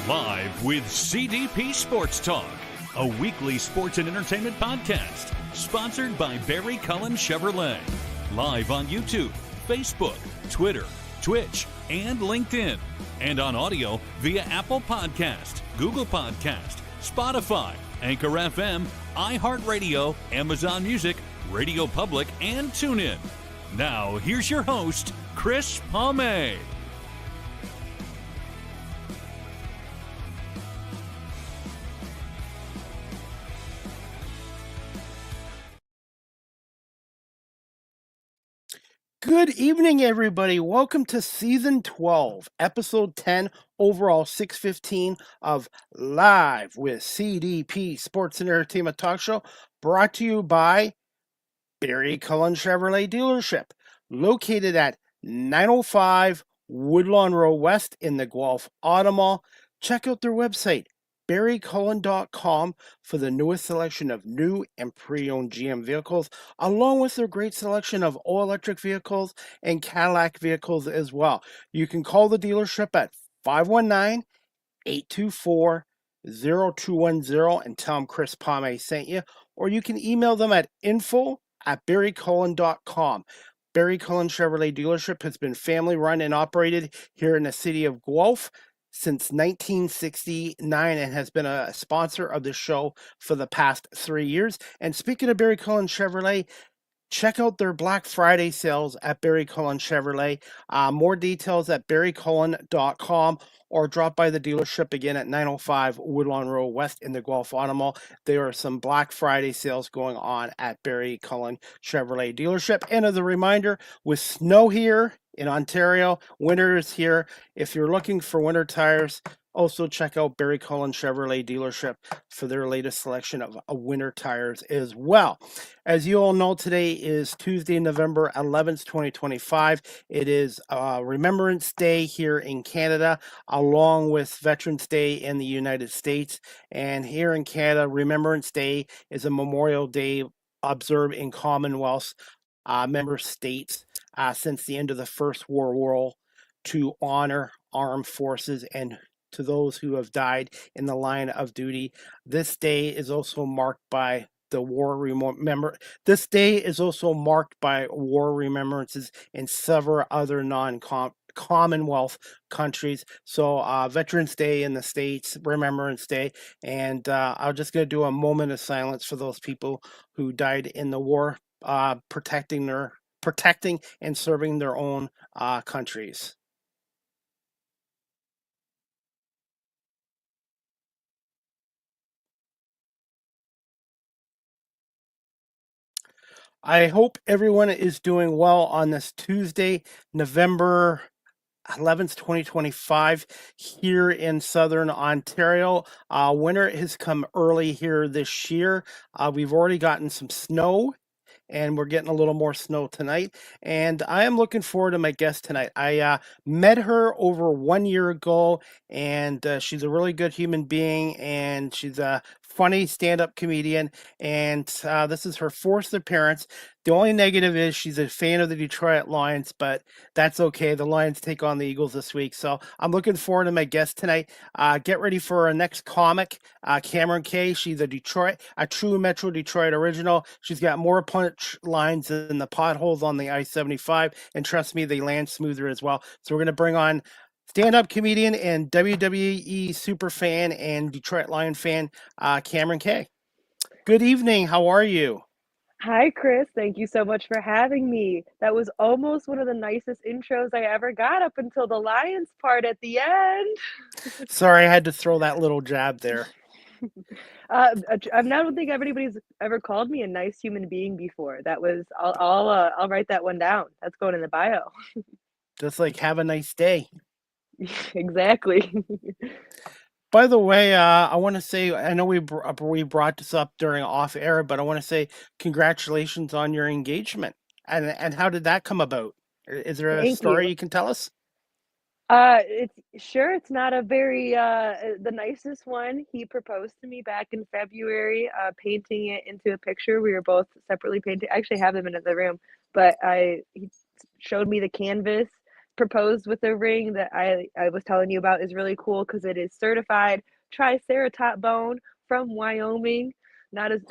Live with CDP Sports Talk, a weekly sports and entertainment podcast sponsored by Barry Cullen Chevrolet. Live on YouTube, Facebook, Twitter, Twitch, and LinkedIn. And on audio via Apple Podcast, Google Podcast, Spotify, Anchor FM, iHeartRadio, Amazon Music, Radio Public, and TuneIn. Now, here's your host, Chris Palme. Good evening, everybody. Welcome to Season 12, Episode 10, overall 615 of Live with CDP Sports and Entertainment Talk Show, brought to you by Barry Cullen Chevrolet Dealership, located at 905 Woodlawn Road West in the Guelph Auto Mall. Check out their website, barrycullen.com, for the newest selection of new and pre-owned GM vehicles, along with their great selection of all-electric vehicles and Cadillac vehicles as well. You can call the dealership at 519-824-0210 and tell them Chris Palme sent you, or you can email them at info@barrycullen.com. Barry Cullen Chevrolet Dealership has been family-run and operated here in the city of Guelph since 1969 and has been a sponsor of the show for the past 3 years. And speaking of Barry Cullen Chevrolet, check out their Black Friday sales at Barry Cullen Chevrolet. More details at barrycullen.com, or drop by the dealership again at 905 Woodlawn Road West in the Guelph Auto Mall. There are some Black Friday sales going on at Barry Cullen Chevrolet Dealership. And as a reminder, with snow here in Ontario, winter is here. If you're looking for winter tires, also check out Barry Cullen Chevrolet Dealership for their latest selection of winter tires as well. As you all know, today is Tuesday, November 11th, 2025. It is Remembrance Day here in Canada, along with Veterans Day in the United States. And here in Canada, Remembrance Day is a Memorial Day observed in Commonwealth member states since the end of the First World War to honor armed forces and to those who have died in the line of duty. This day is also marked by This day is also marked by war remembrances in several other non-Commonwealth countries. So Veterans Day in the States, Remembrance Day, and I'm just going to do a moment of silence for those people who died in the war, protecting and serving their own countries. I hope everyone is doing well on this Tuesday, November 11th, 2025, here in Southern Ontario. Winter has come early here this year. We've already gotten some snow, and we're getting a little more snow tonight. And I am looking forward to my guest tonight. I met her over 1 year ago, and she's a really good human being, and she's a funny stand-up comedian, and this is her fourth appearance. The only negative is she's a fan of the Detroit Lions, but that's okay. The Lions take on the Eagles this week, so I'm looking forward to my guest tonight. Get ready for our next comic, Kamryn K. She's a true Metro Detroit original. She's got more punch lines than the potholes on the I-75, and trust me, they land smoother as well. So we're going to bring on stand-up comedian and WWE super fan and Detroit Lion fan, Kamryn K. Good evening. How are you? Hi, Chris. Thank you so much for having me. That was almost one of the nicest intros I ever got up until the Lions part at the end. Sorry, I had to throw that little jab there. I don't think anybody's ever called me a nice human being before. I'll write that one down. That's going in the bio. Just like have a nice day. Exactly. By the way, I want to say, I know we brought this up during off air, but I want to say congratulations on your engagement. And how did that come about? Is there a Thank story you. you can tell us? It's not a very the nicest one. He proposed to me back in February, painting it into a picture. We were both separately painting. I actually have them in the room, but he showed me the canvas proposed with a ring that I was telling you about is really cool because it is certified Triceratop bone from Wyoming. Not as,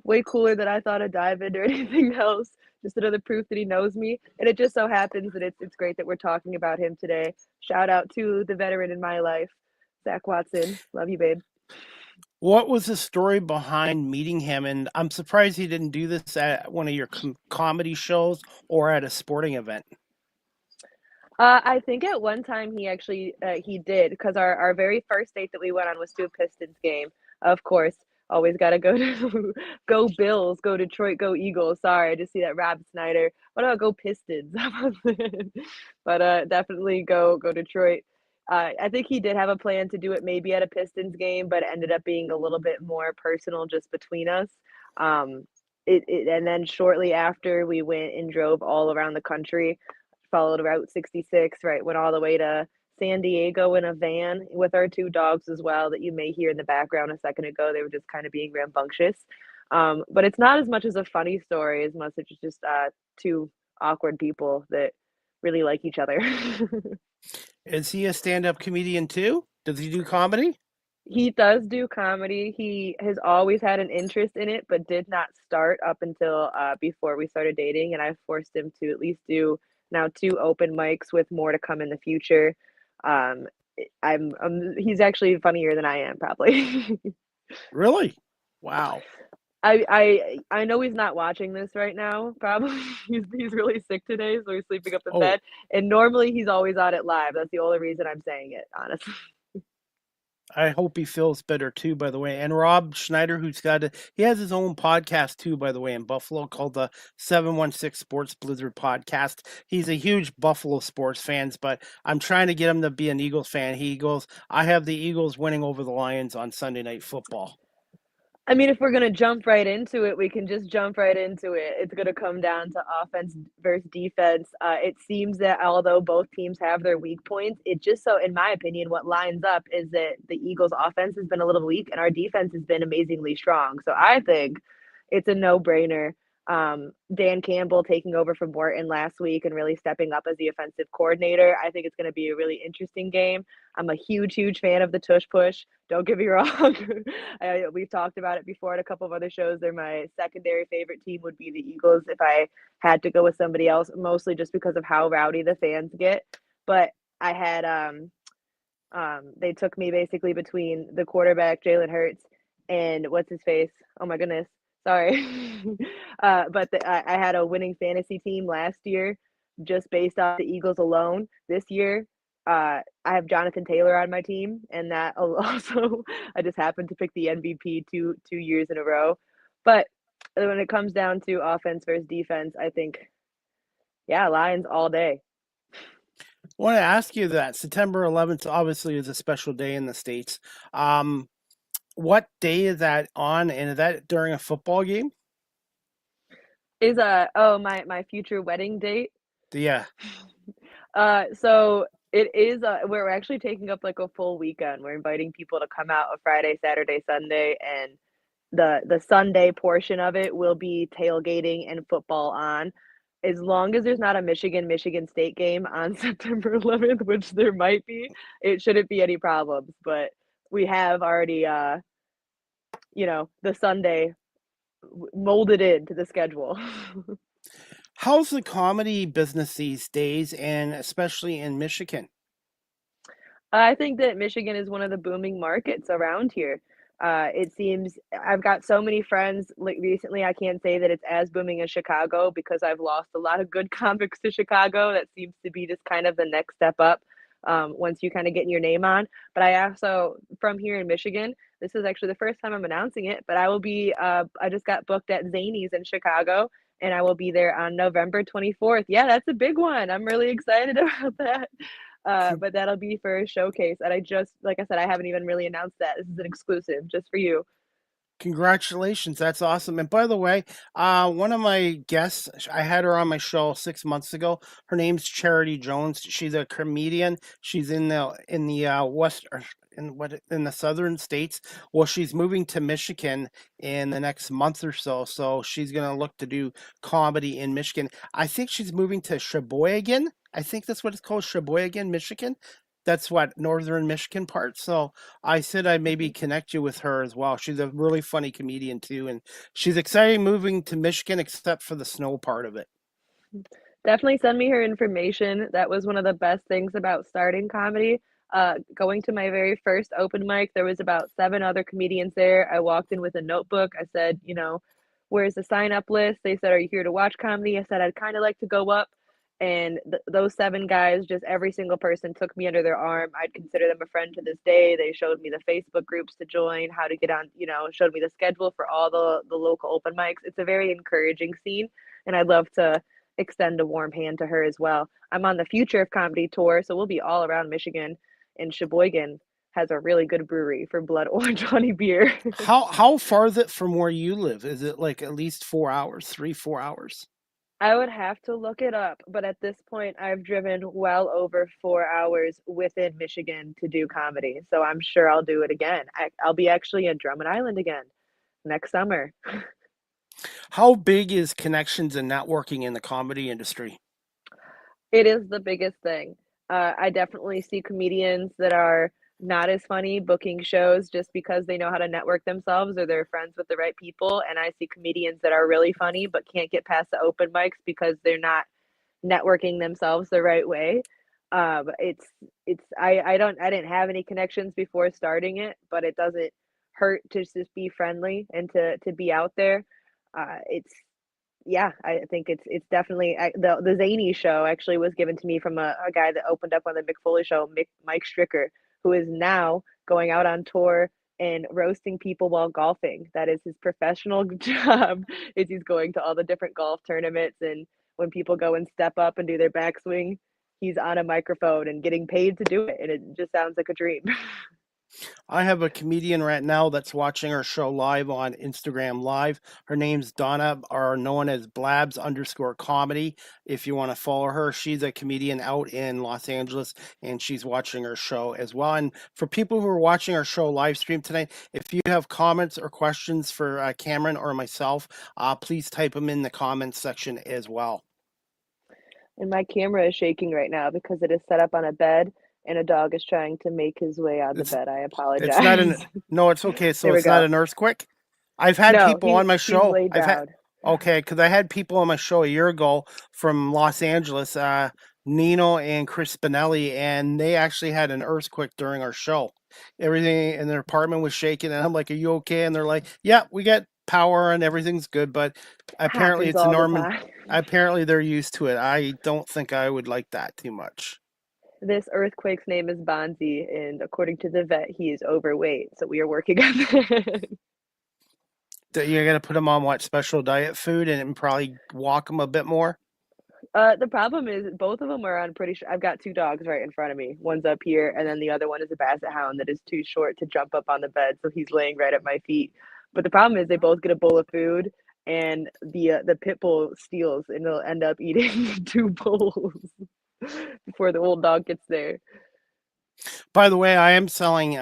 way cooler than I thought a diamond or anything else. Just another proof that he knows me. And it just so happens that it's great that we're talking about him today. Shout out to the veteran in my life, Zach Watson. Love you, babe. What was the story behind meeting him? And I'm surprised he didn't do this at one of your comedy shows or at a sporting event. I think at one time he did because our very first date that we went on was to a Pistons game. Of course, always got to go to go Bills, go Detroit, go Eagles. Sorry, I just see that Rob Snyder. What about go Pistons? But definitely go Detroit. I think he did have a plan to do it maybe at a Pistons game, but it ended up being a little bit more personal just between us. Um, and then shortly after we went and drove all around the country, followed Route 66, right, went all the way to San Diego in a van with our two dogs as well that you may hear in the background a second ago. They were just kind of being rambunctious. But it's not as much as a funny story as much as it's just two awkward people that really like each other. Is he a stand-up comedian too? Does he do comedy? He does do comedy. He has always had an interest in it, but did not start up until before we started dating. And I forced him to at least do now 2 open mics with more to come in the future. Um, he's actually funnier than I am, probably. Really? Wow. I know he's not watching this right now. Probably he's really sick today, so he's sleeping up in Oh, bed. And normally he's always on it live. That's the only reason I'm saying it, honestly. I hope he feels better too, by the way. And Rob Schneider, he has his own podcast too, by the way, in Buffalo called the 716 Sports Blizzard Podcast. He's a huge Buffalo sports fans, but I'm trying to get him to be an Eagles fan. He goes, I have the Eagles winning over the Lions on Sunday Night Football. I mean, if we're gonna jump right into it, we can just jump right into it. It's gonna come down to offense versus defense. It seems that although both teams have their weak points, it just so, in my opinion, what lines up is that the Eagles' offense has been a little weak and our defense has been amazingly strong. So I think it's a no-brainer. Dan Campbell taking over from Wharton last week and really stepping up as the offensive coordinator. I think it's going to be a really interesting game. I'm a huge fan of the tush push. Don't get me wrong. We've talked about it before at a couple of other shows. They're my secondary favorite team would be the Eagles if I had to go with somebody else, mostly just because of how rowdy the fans get. But I had they took me basically between the quarterback Jalen Hurts and what's his face. Oh my goodness, sorry. I had a winning fantasy team last year just based off the Eagles alone. This year, I have Jonathan Taylor on my team, and that also I just happened to pick the MVP two years in a row. But when it comes down to offense versus defense, I think, yeah, Lions all day. I want to ask you that September 11th obviously is a special day in the States. What day is that on, and is that during a football game? Is my future wedding date? Yeah. So it is we're actually taking up like a full weekend. We're inviting people to come out a Friday, Saturday, Sunday, and the Sunday portion of it will be tailgating and football on. As long as there's not a Michigan State game on September 11th, which there might be, it shouldn't be any problems. But we have already the Sunday molded into the schedule. How's the comedy business these days, and especially in Michigan? I think that Michigan is one of the booming markets around here. It seems I've got so many friends like recently. I can't say that it's as booming as Chicago because I've lost a lot of good comics to Chicago. That seems to be just kind of the next step up once you kind of get your name on. But I also, from here in Michigan, this is actually the first time I'm announcing it, but I will be, I just got booked at Zany's in Chicago and I will be there on November 24th. Yeah, that's a big one. I'm really excited about that. But that'll be for a showcase. And like I said, I haven't even really announced that. This is an exclusive just for you. Congratulations, that's awesome. And by the way, one of my guests, I had her on my show 6 months ago. Her name's Charity Jones. She's a comedian. She's in the west in the southern states. Well, she's moving to Michigan in the next month or so. So she's gonna look to do comedy in Michigan. I think she's moving to Sheboygan. I think that's what it's called, Sheboygan, Michigan. That's what northern Michigan part. So I said I'd maybe Mhm. connect you with her as well. She's a really funny comedian too, and she's excited moving to Michigan, except for the snow part of it. Definitely send me her information. That was one of the best things about starting comedy. Going to my very first open mic, there was about 7 other comedians there. I walked in with a notebook. I said, "Where's the sign-up list?" They said, "Are you here to watch comedy?" I said, "I'd kinda like to go up." And those 7 guys, just every single person took me under their arm. I'd consider them a friend to this day. They showed me the Facebook groups to join, how to get on, showed me the schedule for all the local open mics. It's a very encouraging scene, and I'd love to extend a warm hand to her as well. I'm on the Future of Comedy tour, so we'll be all around Michigan, and Sheboygan has a really good brewery for blood orange honey beer. How far is it from where you live? Is it like at least 4 hours, 3, 4 hours? I would have to look it up, but at this point, I've driven well over 4 hours within Michigan to do comedy, so I'm sure I'll do it again. I'll be actually in Drummond Island again next summer. How big is connections and networking in the comedy industry? It is the biggest thing. I definitely see comedians that are not as funny booking shows just because they know how to network themselves or they're friends with the right people, and I see comedians that are really funny but can't get past the open mics because they're not networking themselves the right way. It's I didn't have any connections before starting it, but it doesn't hurt to just be friendly and to be out there. It's Yeah, I think it's definitely the zany show actually was given to me from a guy that opened up on the Mick Foley show, Mike Stricker, who is now going out on tour and roasting people while golfing. That is his professional job. Is he's going to all the different golf tournaments, and when people go and step up and do their backswing, he's on a microphone and getting paid to do it, and it just sounds like a dream. I have a comedian right now that's watching our show live on Instagram Live. Her name's Donna, or known as Blabs underscore comedy. If you want to follow her, she's a comedian out in Los Angeles and she's watching our show as well. And for people who are watching our show live stream tonight, if you have comments or questions for Kamryn or myself, please type them in the comments section as well. And my camera is shaking right now because it is set up on a bed and a dog is trying to make his way out of the It's bed. I it's not an apologize. no, it's okay. So There we it's not go. an earthquake. I've had No, people on my he's show. laid down. Okay, because I had people on my show a year ago from Los Angeles, Nino and Chris Spinelli, and they actually had an earthquake during our show. Everything in their apartment was shaking, and I'm like, "Are you okay?" And they're like, "Yeah, we got power and everything's good," but apparently Happens it's a all the Norman. time. Apparently they're used to it. I don't think I would like that too much. This earthquake's name is Bonzi, and according to the vet, he is overweight. So we are working on that. You're gonna put them on what special diet food and probably walk them a bit more. The problem is both of them are on pretty sure I've got 2 dogs right in front of me. One's up here, and then the other one is a basset hound that is too short to jump up on the bed, so he's laying right at my feet. But the problem is they both get a bowl of food, and the pit bull steals, and they'll end up eating 2 bowls before the old dog gets there. By the way, I am selling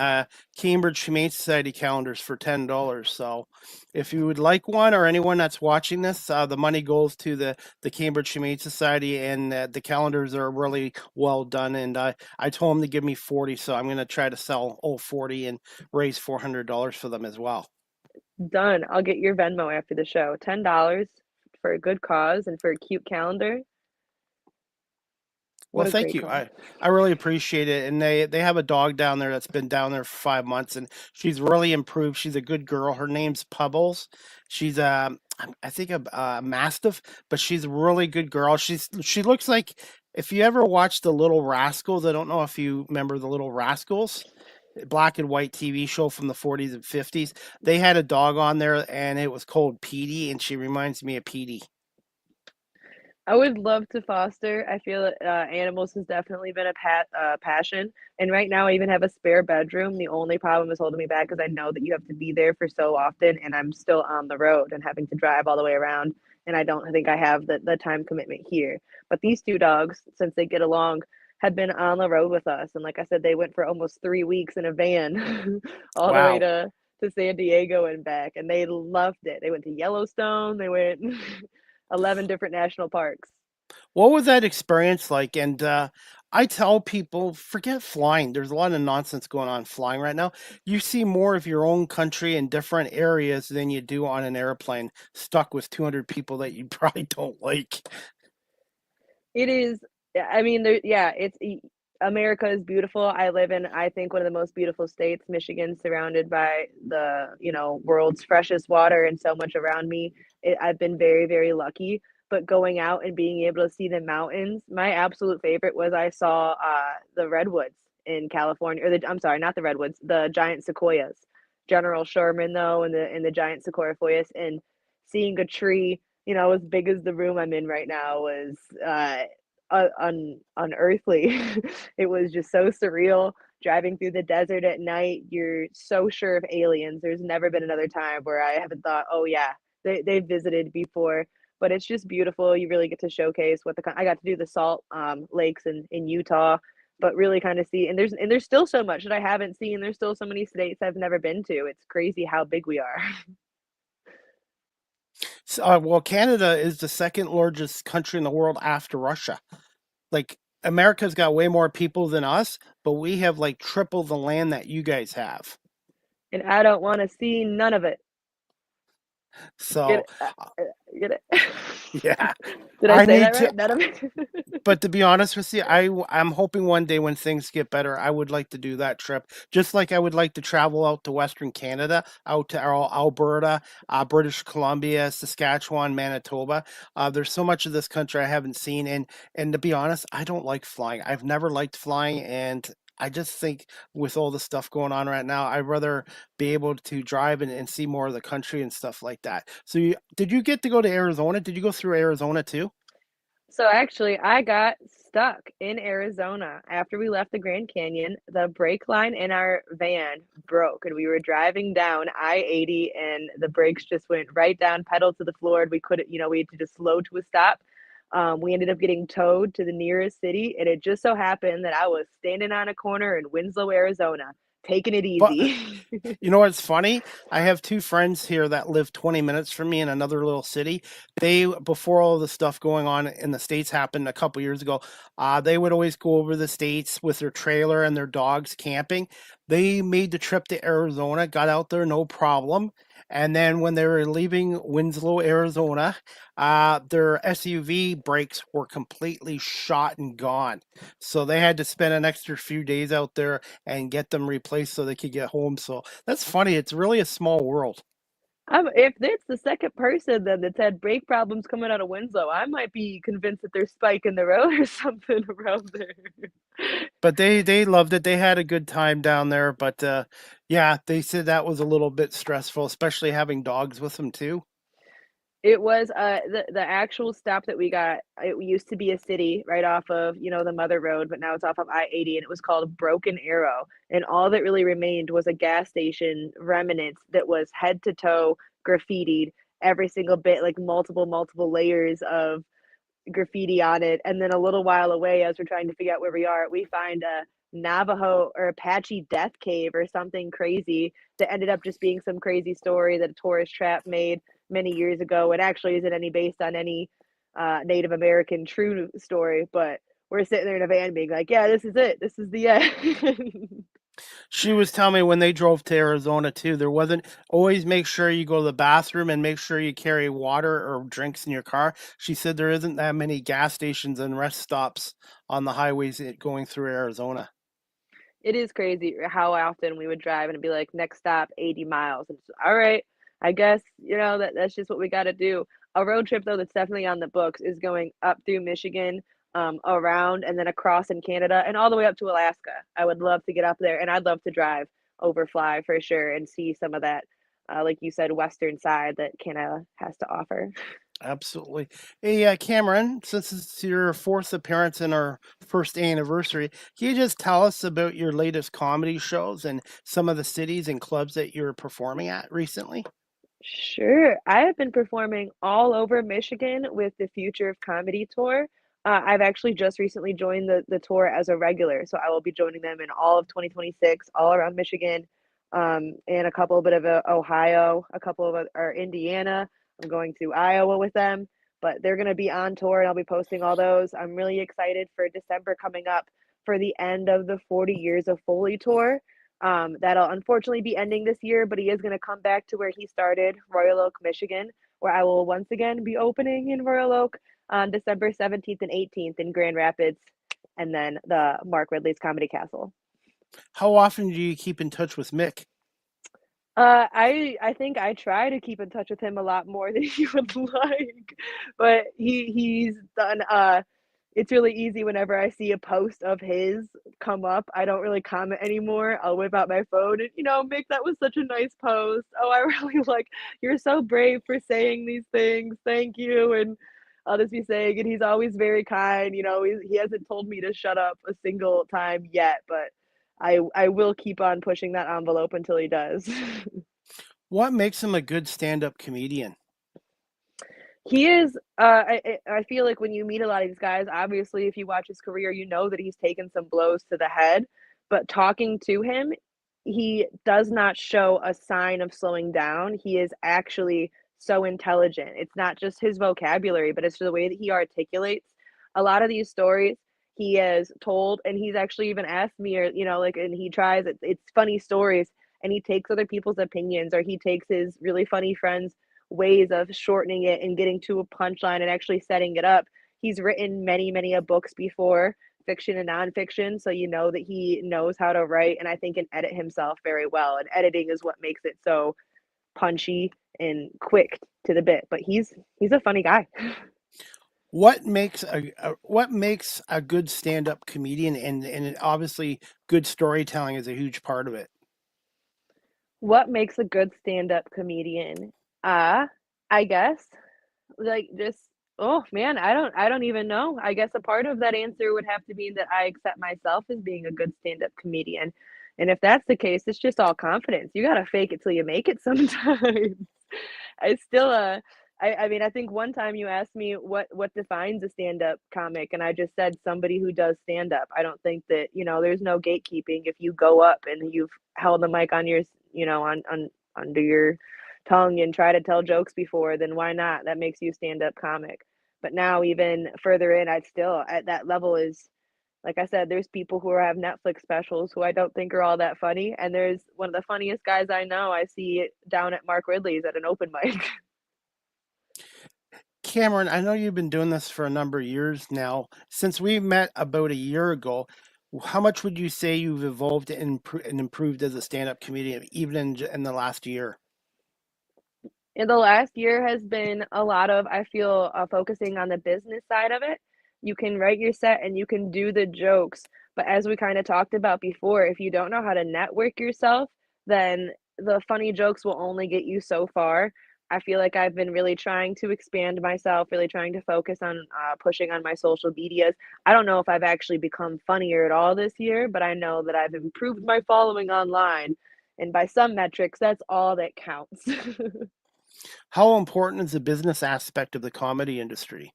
Cambridge Humane Society calendars for $10. So, if you would like one, or anyone that's watching this, the money goes to the Cambridge Humane Society, and the calendars are really well done. And I told them to give me 40, so I'm going to try to sell all 40 and raise $400 for them as well. Done. I'll get your Venmo after the show. $10 for a good cause and for a cute calendar. Well, What a thank great you. cause. I really appreciate it. And they have a dog down there that's been down there for 5 months, and she's really improved. She's a good girl. Her name's Pebbles. She's I think a mastiff, but she's a really good girl. She looks like, if you ever watched the Little Rascals. I don't know if you remember the Little Rascals, black and white TV show from the 40s and 50s. They had a dog on there, and it was called Petey, and she reminds me of Petey. I would love to foster. I feel that animals has definitely been a passion. And right now, I even have a spare bedroom. The only problem is holding me back is I know that you have to be there for so often, and I'm still on the road and having to drive all the way around. And I don't think I have the time commitment here. But these 2 dogs, since they get along, have been on the road with us. And like I said, they went for almost 3 weeks in a van all the way Wow. to San Diego and back. And they loved it. They went to Yellowstone. They went 11 different national parks. What was that experience like? And I tell people, forget flying. There's a lot of nonsense going on flying right now. You see more of your own country in different areas than you do on an airplane stuck with 200 people that you probably don't like. It is. Yeah, I mean, yeah, America is beautiful. I live in, I think, one of the most beautiful states, Michigan, surrounded by the, world's freshest water and so much around me. I've been very, very lucky. But going out and being able to see the mountains, my absolute favorite was I saw the redwoods in California, or I'm sorry, not the redwoods, the giant sequoias. General Sherman, though, and the giant sequoia forests, and seeing a tree as big as the room I'm in right now was unearthly. It was just so surreal. Driving through the desert at night, you're so sure of aliens. There's never been another time where I haven't thought, oh yeah, they've visited before. But it's just beautiful. You really get to showcase what I got to do the salt lakes in Utah, but really kind of see, and there's still so much that I haven't seen. There's still so many states I've never been to. It's crazy how big we are. Well, Canada is the second largest country in the world after Russia. Like, America's got way more people than us, but we have like triple the land that you guys have. And I don't want to see none of it. Get So, it? Get it? yeah, Did I I say need that to. right? None of it. But to be honest with you, I'm hoping one day when things get better, I would like to do that trip. Just like I would like to travel out to Western Canada, out to Alberta, British Columbia, Saskatchewan, Manitoba. There's so much of this country I haven't seen, and to be honest, I don't like flying. I've never liked flying, and I just think with all the stuff going on right now, I'd rather be able to drive and see more of the country and stuff like that. So, did you get to go to Arizona? Did you go through Arizona too? So actually, I got stuck in Arizona after we left the Grand Canyon. The brake line in our van broke, and we were driving down I-80, and the brakes just went right down, pedal to the floor. And we couldn't, we had to just slow to a stop. We ended up getting towed to the nearest city, and it just so happened that I was standing on a corner in Winslow, Arizona, taking it But easy. you know what's funny? I have two friends here that live 20 minutes from me in another little city. They, before all the stuff going on in the States happened a couple years ago, they would always go over the States with their trailer and their dogs camping. They made the trip to Arizona, got out there no problem. And then when they were leaving Winslow, Arizona, their SUV brakes were completely shot and gone. So they had to spend an extra few days out there and get them replaced so they could get home. So that's funny. It's really a small world. If it's the second person then that's had brake problems coming out of Winslow, I might be convinced that there's spike in the road or something around there. But they loved it. They had a good time down there. But yeah, they said that was a little bit stressful, especially having dogs with them too. It was the actual stop that we got. It used to be a city right off of the Mother Road, but now it's off of I-80, and it was called Broken Arrow. And all that really remained was a gas station remnant that was head to toe graffitied, every single bit, like multiple layers of graffiti on it. And then a little while away, as we're trying to figure out where we are, we find a Navajo or Apache death cave or something crazy that ended up just being some crazy story that a tourist trap made many years ago. It actually isn't any based on any Native American true story, but we're sitting there in a van being like, yeah, this is it. This is the end. She was telling me when they drove to Arizona too, there wasn't always make sure you go to the bathroom and make sure you carry water or drinks in your car. She said there isn't that many gas stations and rest stops on the highways going through Arizona. It is crazy how often we would drive and be like, next stop, 80 miles. And it's, all right, I guess, that's just what we got to do. A road trip, though, that's definitely on the books is going up through Michigan, around, and then across in Canada and all the way up to Alaska. I would love to get up there, and I'd love to drive over fly for sure and see some of that, like you said, western side that Canada has to offer. Absolutely. Hey, Cameron, since it's your fourth appearance in our first anniversary, can you just tell us about your latest comedy shows and some of the cities and clubs that you're performing at recently? Sure. I have been performing all over Michigan with the Future of Comedy tour. I've actually just recently joined the tour as a regular, so I will be joining them in all of 2026, all around Michigan, and a couple bit of Ohio, a couple of or Indiana. I'm going to Iowa with them. but they're going to be on tour and I'll be posting all those. I'm really excited for December coming up for the end of the 40 Years of Foley tour. That'll unfortunately be ending this year, but he is going to come back to where he started, Royal Oak, Michigan, where I will once again be opening in Royal Oak on December 17th and 18th in Grand Rapids, and then the Mark Ridley's Comedy Castle. How often do you keep in touch with Mick? I think I try to keep in touch with him a lot more than he would like, but he's done. It's really easy whenever I see a post of his come up. I don't really comment anymore. I'll whip out my phone and Mick, that was such a nice post. Oh, I really like. You're so brave for saying these things. Thank you. And I'll just be saying, and he's always very kind. He hasn't told me to shut up a single time yet, but I will keep on pushing that envelope until he does. What makes him a good stand-up comedian? He is. I feel like when you meet a lot of these guys, obviously, if you watch his career, you know that he's taken some blows to the head. But talking to him, he does not show a sign of slowing down. He is actually so intelligent. It's not just his vocabulary, but it's the way that he articulates a lot of these stories. He has told, and he's actually even asked me, or and he tries. It's funny stories, and he takes other people's opinions, or he takes his really funny friends' ways of shortening it and getting to a punchline and actually setting it up. He's written many books before, fiction and nonfiction, so you know that he knows how to write and I think and edit himself very well. And editing is what makes it so punchy and quick to the bit. But he's a funny guy. What makes a good stand-up comedian, and obviously good storytelling is a huge part of it. What makes a good stand-up comedian? I guess like just oh man, I don't even know. I guess a part of that answer would have to be that I accept myself as being a good stand-up comedian. And if that's the case, it's just all confidence. You gotta fake it till you make it sometimes. I still I mean I think one time you asked me what defines a stand-up comic and I just said somebody who does stand-up. I don't think that, there's no gatekeeping if you go up and you've held the mic on your on under your tongue and try to tell jokes before, then why not? That makes you stand-up comic. But now even further in, I'd still at that level is like I said, there's people who have Netflix specials who I don't think are all that funny. And there's one of the funniest guys I know. I see down at Mark Ridley's at an open mic. Kamryn, I know you've been doing this for a number of years now. Since we met about a year ago, how much would you say you've evolved and improved as a stand-up comedian, even in the last year? In the last year has been a lot of, I feel, focusing on the business side of it. You can write your set and you can do the jokes, but as we kind of talked about before, if you don't know how to network yourself, then the funny jokes will only get you so far. I feel like I've been really trying to expand myself, really trying to focus on pushing on my social medias. I don't know if I've actually become funnier at all this year, but I know that I've improved my following online. And by some metrics, that's all that counts. How important is the business aspect of the comedy industry?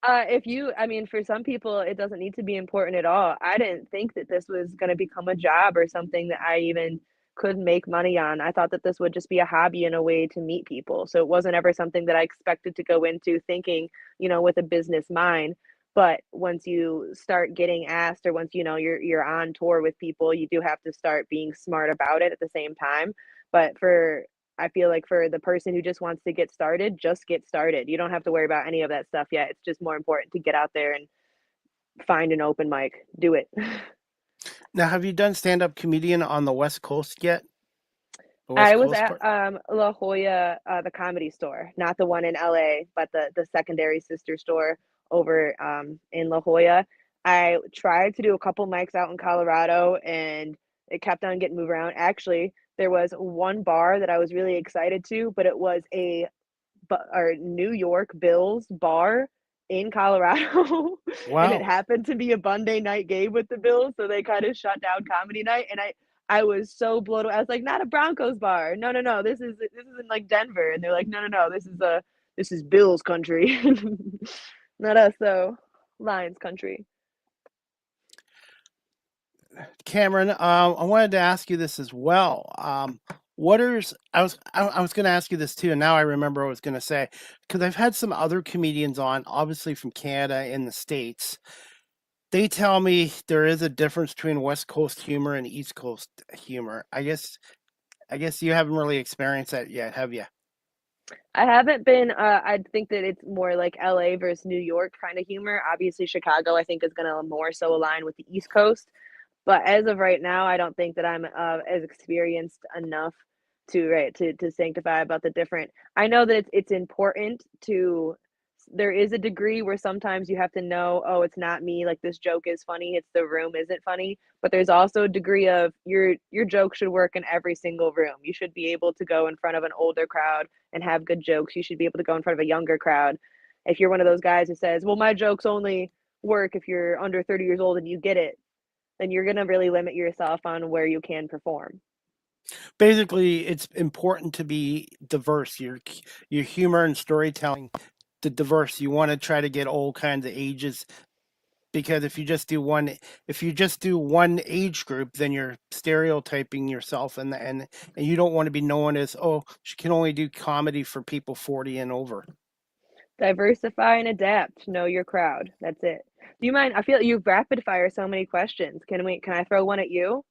I mean, for some people, it doesn't need to be important at all. I didn't think that this was going to become a job or something that I even could make money on. I thought that this would just be a hobby and a way to meet people. So it wasn't ever something that I expected to go into thinking, with a business mind. But once you start getting asked, or once you're on tour with people, you do have to start being smart about it at the same time. But I feel like for the person who just wants to get started, just get started. You don't have to worry about any of that stuff yet. It's just more important to get out there and find an open mic. Do it. Now, have you done stand-up comedian on the West Coast yet? The West I was Coast at part? La Jolla, the Comedy Store, not the one in LA, but the secondary sister store over in La Jolla. I tried to do a couple mics out in Colorado, and it kept on getting moved around. Actually, there was one bar that I was really excited to, but it was or New York Bills bar in Colorado, and it Wow. happened to be a Monday night game with the Bills, so they kind of shut down comedy night, and I was so blown away. I was like, not a Broncos bar. No, no, no. This is in like Denver, and they're like, no, no, no. This is Bills country, not us though. Lions country. Kamryn, I wanted to ask you this as well. I was going to ask you this too, and now I remember what I was going to say because I've had some other comedians on, obviously from Canada and the States. They tell me there is a difference between West Coast humor and East Coast humor. I guess you haven't really experienced that yet, have you? I haven't been. I think that it's more like LA versus New York kind of humor. Obviously, Chicago, I think, is going to more so align with the East Coast. But as of right now, I don't think that I'm as experienced enough to sanctify about the different. I know that it's important to. There is a degree where sometimes you have to know, oh, it's not me. Like this joke is funny. It's the room isn't funny. But there's also a degree of your joke should work in every single room. You should be able to go in front of an older crowd and have good jokes. You should be able to go in front of a younger crowd. If you're one of those guys who says, well, my jokes only work if you're under 30 years old and you get it, then you're going to really limit yourself on where you can perform. Basically, it's important to be diverse. Your humor and storytelling, the diverse. You want to try to get all kinds of ages because if you just do one age group, then you're stereotyping yourself, and you don't want to be known as, oh, she can only do comedy for people 40 and over. Diversify and adapt. Know your crowd. That's it. Do you mind? I feel you've rapid fire so many questions. Can I throw one at you?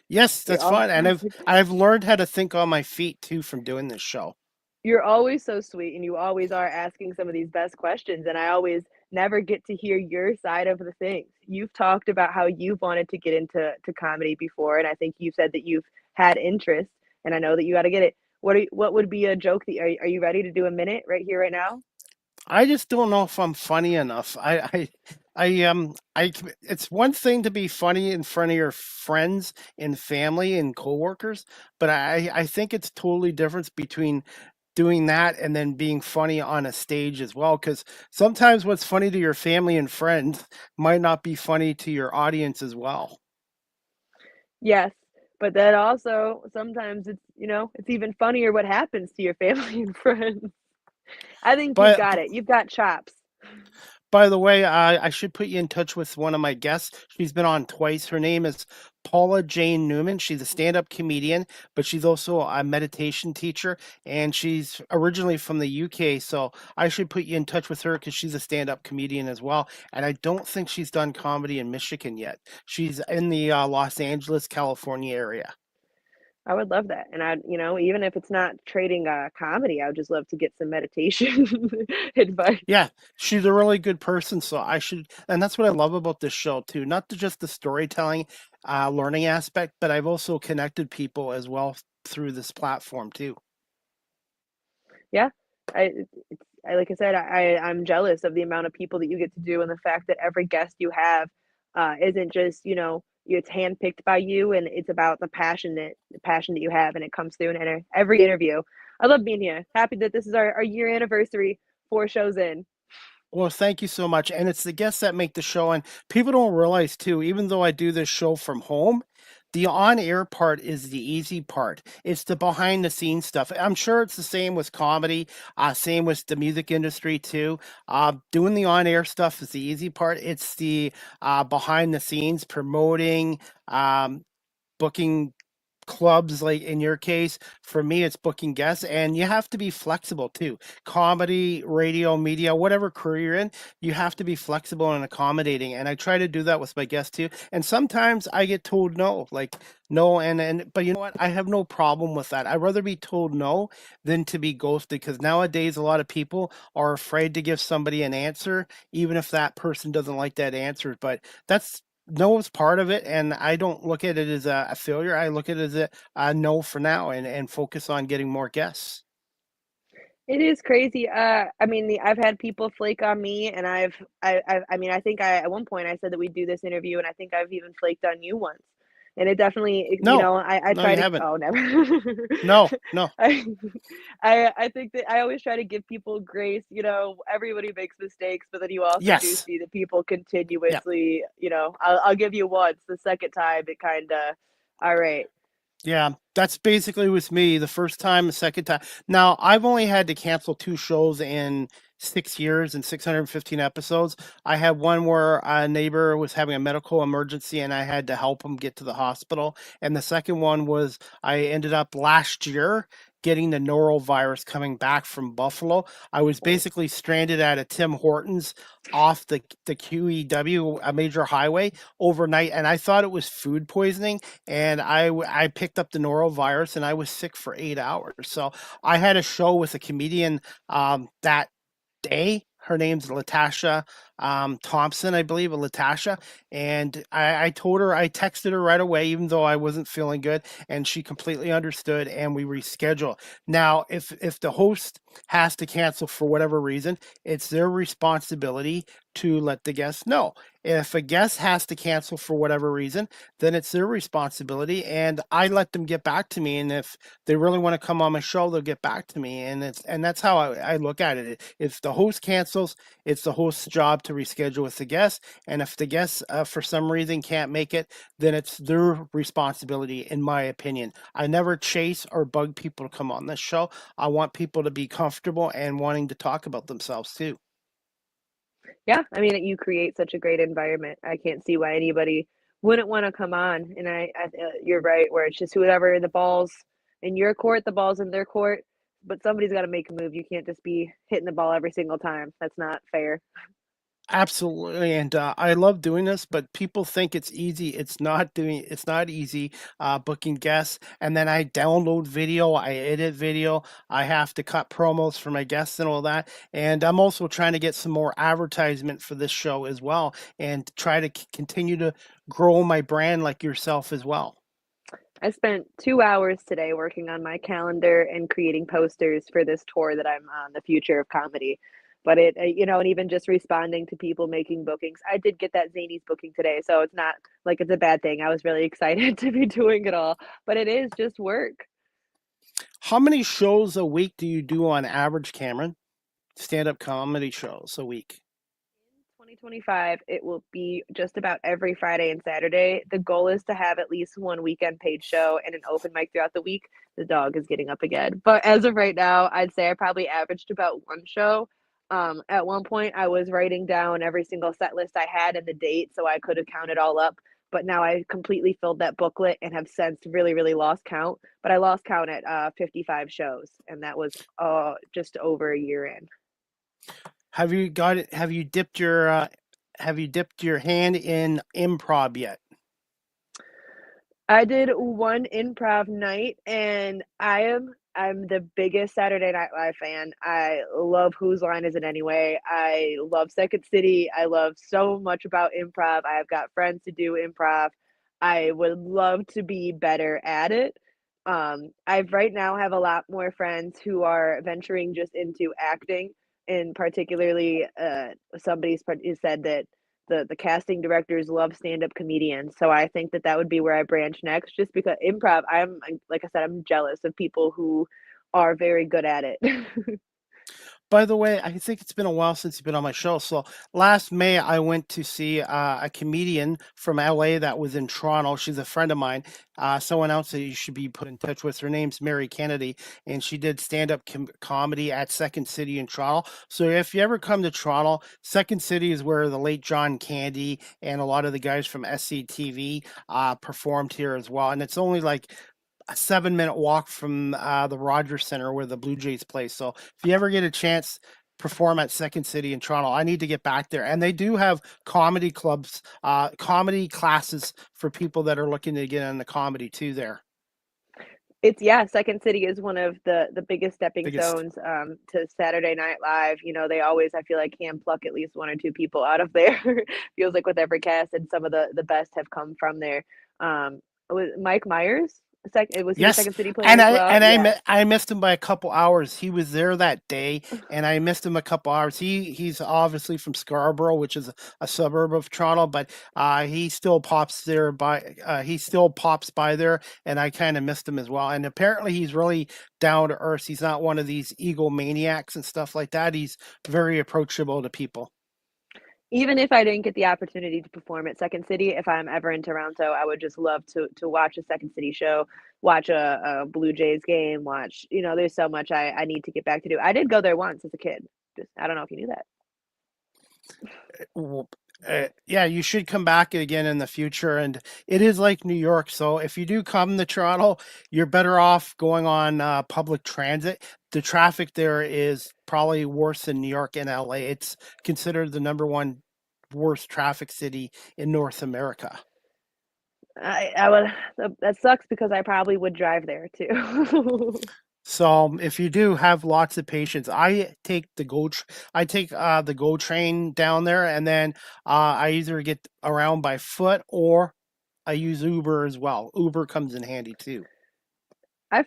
Yes, You're that's all fun, and I've learned how to think on my feet too from doing this show. you're always so sweet and you always are asking some of these best questions and I always never get to hear your side of the things. You've talked about how you've wanted to get into comedy before and I think you've said that you've had interest and I know that you got to get it. What would be a joke that are you ready to do a minute right here right now? I just don't know if I'm funny enough. It's one thing to be funny in front of your friends and family and coworkers, but I think it's totally different between doing that and then being funny on a stage as well. Because sometimes what's funny to your family and friends might not be funny to your audience as well. Yes, but then also sometimes it's even funnier what happens to your family and friends. I think you've But got it. You've got chops. by the way, I should put you in touch with one of my guests. She's been on twice. Her name is Paula Jane Newman. She's a stand up comedian, but she's also a meditation teacher, and she's originally from the UK. So I should put you in touch with her because she's a stand up comedian as well. And I don't think she's done comedy in Michigan yet. She's in the Los Angeles, California area. I would love that. And even if it's not trading comedy, I would just love to get some meditation advice. Yeah, she's a really good person, so I should, and that's what I love about this show too. Not just the storytelling, learning aspect, but I've also connected people as well through this platform too. Yeah. I, like I said, I'm jealous of the amount of people that you get to do and the fact that every guest you have isn't just, it's handpicked by you and it's about the passion that you have and it comes through in every interview. I love being here. Happy that this is our year anniversary, 4 shows in. Well, thank you so much. And it's the guests that make the show. And people don't realize too, even though I do this show from home, the on air part is the easy part. It's the behind the scenes stuff. I'm sure it's the same with comedy, same with the music industry too. Doing the on air stuff is the easy part. It's the behind the scenes promoting, booking clubs, like in your case. For me, it's booking guests, and you have to be flexible too. Comedy, radio, media, whatever career you're in, you have to be flexible and accommodating, and I try to do that with my guests too. And sometimes I get told no, like no, and but you know what, I have no problem with that. I'd rather be told no than to be ghosted, because nowadays a lot of people are afraid to give somebody an answer even if that person doesn't like that answer. But that's no is part of it, and I don't look at it as a failure. I look at it as a no for now, and focus on getting more guests. It is crazy. I mean, I've had people flake on me, and I mean, I think at one point I said that we'd do this interview, and I think I've even flaked on you once. And it definitely, No, I no, try you to. haven't. Oh, never. No, no. I, I think that I always try to give people grace. Everybody makes mistakes, but then you also do Yes. see that people Yeah. continuously. I'll give you once. The second time, it kind of, all right. Yeah, that's basically with me. The first time, the second time. Now, I've only had to cancel two shows in 6 years and 615 episodes. I had one where a neighbor was having a medical emergency and I had to help him get to the hospital. And the second one was I ended up last year getting the norovirus coming back from Buffalo. I was basically stranded at a Tim Hortons off the QEW, a major highway, overnight, and I thought it was food poisoning. And I picked up the norovirus and I was sick for 8 hours. So I had a show with a comedian that day. Her name's Latasha Thompson, I believe, Latasha. And I told her, I texted her right away, even though I wasn't feeling good, and she completely understood, and we reschedule. Now, if the host has to cancel for whatever reason, it's their responsibility to let the guest know. If a guest has to cancel for whatever reason, then it's their responsibility, and I let them get back to me. And if they really want to come on my show, they'll get back to me, and that's how I look at it. If the host cancels, it's the host's job to reschedule with the guest, and if the guest for some reason can't make it, then it's their responsibility, in my opinion. I never chase or bug people to come on this show. I want people to be comfortable and wanting to talk about themselves too. Yeah, I mean, you create such a great environment. I can't see why anybody wouldn't want to come on. And you're right, where it's just whoever the ball's in your court, the ball's in their court, but somebody's got to make a move. You can't just be hitting the ball every single time. That's not fair. Absolutely, and I love doing this, but people think it's easy. It's not easy booking guests. And then I download video, I edit video, I have to cut promos for my guests and all that. And I'm also trying to get some more advertisement for this show as well, and try to continue to grow my brand like yourself as well. I spent 2 hours today working on my calendar and creating posters for this tour that I'm on, the future of comedy. But and even just responding to people making bookings. I did get that Zany's booking today, so it's not like it's a bad thing. I was really excited to be doing it all, but it is just work. How many shows a week do you do on average, Kamryn? Stand-up comedy shows a week? 2025, it will be just about every Friday and Saturday. The goal is to have at least one weekend paid show and an open mic throughout the week. The dog is getting up again. But as of right now, I'd say I probably averaged about one show. At one point, I was writing down every single set list I had and the date so I could have counted all up. But now I completely filled that booklet and have since really, really lost count. But I lost count at 55 shows, and that was just over a year in. Have you got it? Have you dipped your hand in improv yet? I did one improv night, and I'm the biggest Saturday Night Live fan. I love Whose Line Is It Anyway? I love Second City. I love so much about improv. I've got friends who do improv. I would love to be better at it. I've right now have a lot more friends who are venturing just into acting, and particularly somebody's said that the casting directors love stand-up comedians. So I think that would be where I branch next, just because improv, like I said, I'm jealous of people who are very good at it. By the way, I think it's been a while since you've been on my show. So last May, I went to see a comedian from LA that was in Toronto. She's a friend of mine. Someone else that you should be put in touch with. Her name's Mary Kennedy, and she did stand-up comedy at Second City in Toronto. So if you ever come to Toronto, Second City is where the late John Candy and a lot of the guys from SCTV performed here as well. And it's only like a 7-minute walk from the Rogers Center where the Blue Jays play. So if you ever get a chance, perform at Second City in Toronto. I need to get back there. And they do have comedy clubs, comedy classes for people that are looking to get into comedy too there. Second City is one of the biggest stepping stones to Saturday Night Live. They always, I feel like, can pluck at least one or two people out of there. Feels like with every cast, and some of the best have come from there. Was Mike Myers? Was he a Yes, Second City player and as well? I missed him by a couple hours. He was there that day, and I missed him a couple hours. He's obviously from Scarborough, which is a suburb of Toronto, but he still pops by there, and I kind of missed him as well. And apparently, he's really down to earth. He's not one of these egomaniacs and stuff like that. He's very approachable to people. Even if I didn't get the opportunity to perform at Second City, if I'm ever in Toronto, I would just love to watch a Second City show, watch a Blue Jays game, there's so much I need to get back to do. I did go there once as a kid. Just I don't know if you knew that. Well, yeah, you should come back again in the future. And it is like New York. So if you do come to Toronto, you're better off going on public transit. The traffic there is probably worse than New York and LA. It's considered the number one worst traffic city in North America. I would that sucks because I probably would drive there too. So if you do have lots of patience, I take the GO train down there, and then I either get around by foot or I use Uber as well. Uber comes in handy too. I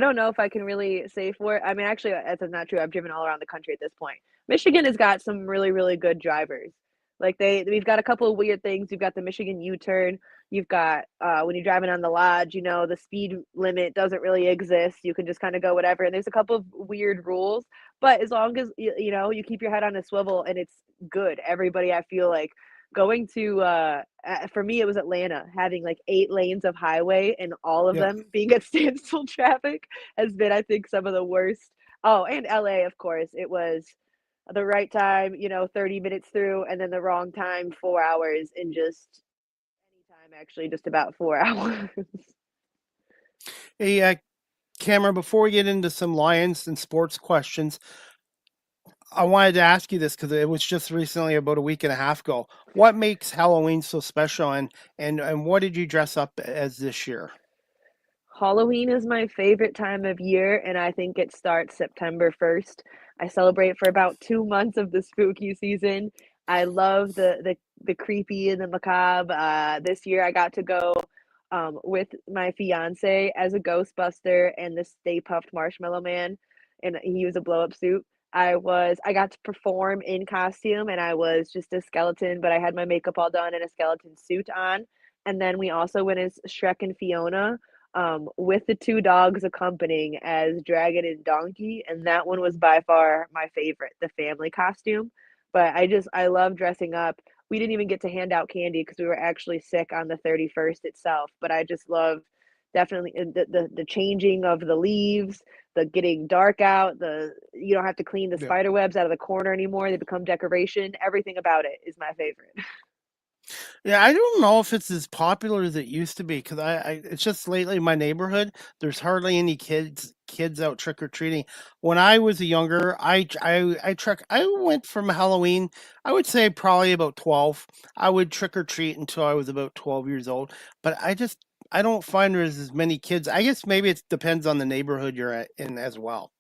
don't know if I can really say for it. I mean, actually, that's not true. I've driven all around the country at this point. Michigan has got some really, really good drivers. Like we've got a couple of weird things. You've got the Michigan U-turn. You've got when you're driving on the lodge, the speed limit doesn't really exist. You can just kind of go whatever. And there's a couple of weird rules, but as long as you keep your head on a swivel and it's good. Everybody, I feel like going to for me it was Atlanta having like 8 lanes of highway and all of Yeah. them being at standstill traffic has been I think some of the worst. Oh, and LA of course it was the right time 30 minutes through and then the wrong time 4 hours in just any time actually just about 4 hours. Hey, Cameron, before we get into some Lions and sports questions, I wanted to ask you this because it was just recently, about a week and a half ago. What makes Halloween so special, and what did you dress up as this year? Halloween is my favorite time of year, and I think it starts September 1st. I celebrate for about 2 months of the spooky season. I love the creepy and the macabre. This year, I got to go with my fiance as a Ghostbuster and the Stay Puffed Marshmallow Man, and he was a blow up suit. I got to perform in costume, and I was just a skeleton, but I had my makeup all done and a skeleton suit on. And then we also went as Shrek and Fiona with the two dogs accompanying as Dragon and Donkey, and that one was by far my favorite, the family costume. But I love dressing up. We didn't even get to hand out candy because we were actually sick on the 31st itself. But I just love definitely the changing of the leaves, the getting dark out, the you don't have to clean the Yeah. spider webs out of the corner anymore. They become decoration. Everything about it is my favorite. Yeah, I don't know if it's as popular as it used to be because it's just lately in my neighborhood, there's hardly any kids out trick or treating. When I was younger, I went from Halloween, I would say probably about 12. I would trick or treat until I was about 12 years old, but I don't find there's as many kids. I guess maybe it depends on the neighborhood in as well.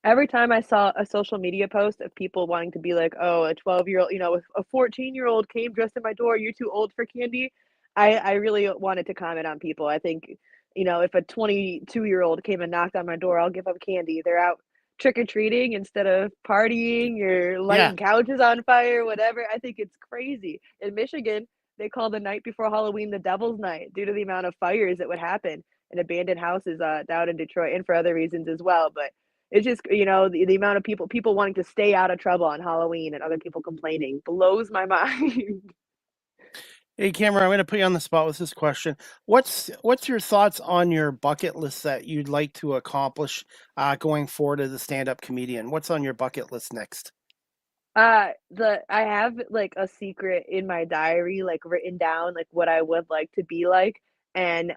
Every time I saw a social media post of people wanting to be like, "Oh, a 12-year-old, a 14-year-old came dressed at my door. You're too old for candy." I really wanted to comment on people. I think, if a 22-year-old came and knocked on my door, I'll give them candy. They're out trick or treating instead of partying or Yeah. lighting couches on fire, whatever. I think it's crazy. In Michigan, they call the night before Halloween the Devil's Night due to the amount of fires that would happen in abandoned houses down in Detroit and for other reasons as well. But it's just, the amount of people wanting to stay out of trouble on Halloween and other people complaining blows my mind. Hey, Cameron, I'm going to put you on the spot with this question. What's your thoughts on your bucket list that you'd like to accomplish going forward as a stand-up comedian? What's on your bucket list next? I have like a secret in my diary, like written down, like what I would like to be like. And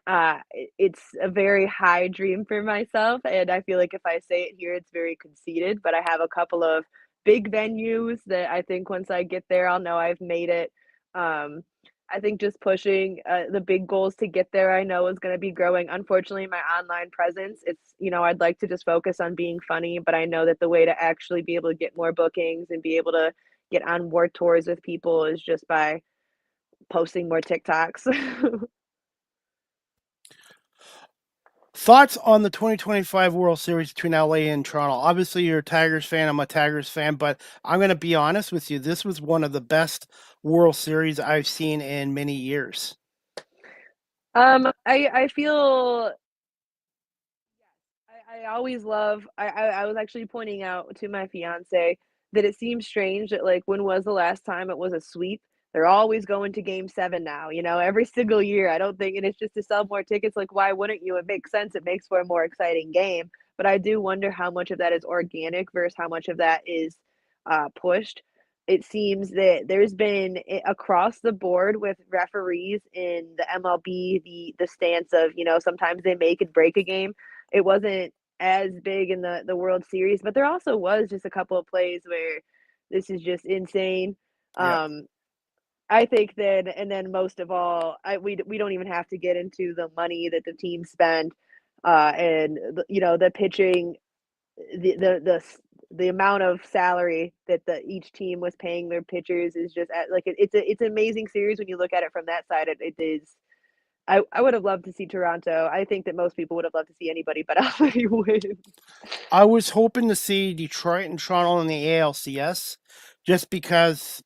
it's a very high dream for myself. And I feel like if I say it here, it's very conceited. But I have a couple of big venues that I think once I get there, I'll know I've made it. Um, I think just pushing the big goals to get there, I know is going to be growing. Unfortunately, my online presence, I'd like to just focus on being funny, but I know that the way to actually be able to get more bookings and be able to get on more tours with people is just by posting more TikToks. Thoughts on the 2025 World Series between LA and Toronto? Obviously, you're a Tigers fan. I'm a Tigers fan, but I'm going to be honest with you. This was one of the best World Series I've seen in many years. I feel I always love I was actually pointing out to my fiance that it seems strange that like when was the last time it was a sweep? They're always going to game 7 now, every single year. I don't think and it's just to sell more tickets, like why wouldn't you? It makes sense. It makes for a more exciting game. But I do wonder how much of that is organic versus how much of that is pushed. It seems that there's been across the board with referees in the MLB the stance of, sometimes they make and break a game. It wasn't as big in the World Series, but there also was just a couple of plays where this is just insane. Yeah. Um, I think that, and then most of all, we don't even have to get into the money that the team spend, and the pitching, the amount of salary that each team was paying their pitchers is just like it's an amazing series when you look at it from that side. It is. I would have loved to see Toronto. I think that most people would have loved to see anybody but LA win. I was hoping to see Detroit and Toronto in the ALCS just because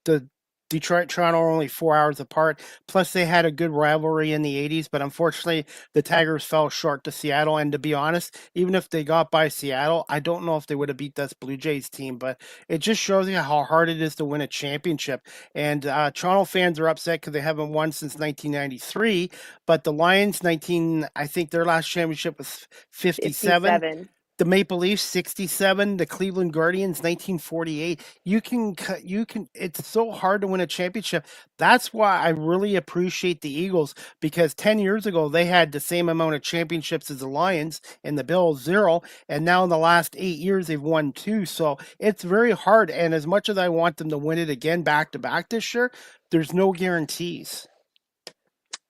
the Detroit Toronto are only 4 hours apart. Plus, they had a good rivalry in the 80s, but unfortunately, the Tigers fell short to Seattle. And to be honest, even if they got by Seattle, I don't know if they would have beat this Blue Jays team. But it just shows you how hard it is to win a championship. And Toronto fans are upset because they haven't won since 1993. But the Lions, I think their last championship was 57. 57. The Maple Leafs 67, the Cleveland Guardians 1948. It's so hard to win a championship. That's why I really appreciate the Eagles, because 10 years ago they had the same amount of championships as the Lions and the Bills, 0, and now in the last 8 years they've won 2. So it's very hard, and as much as I want them to win it again back to back this year, there's no guarantees.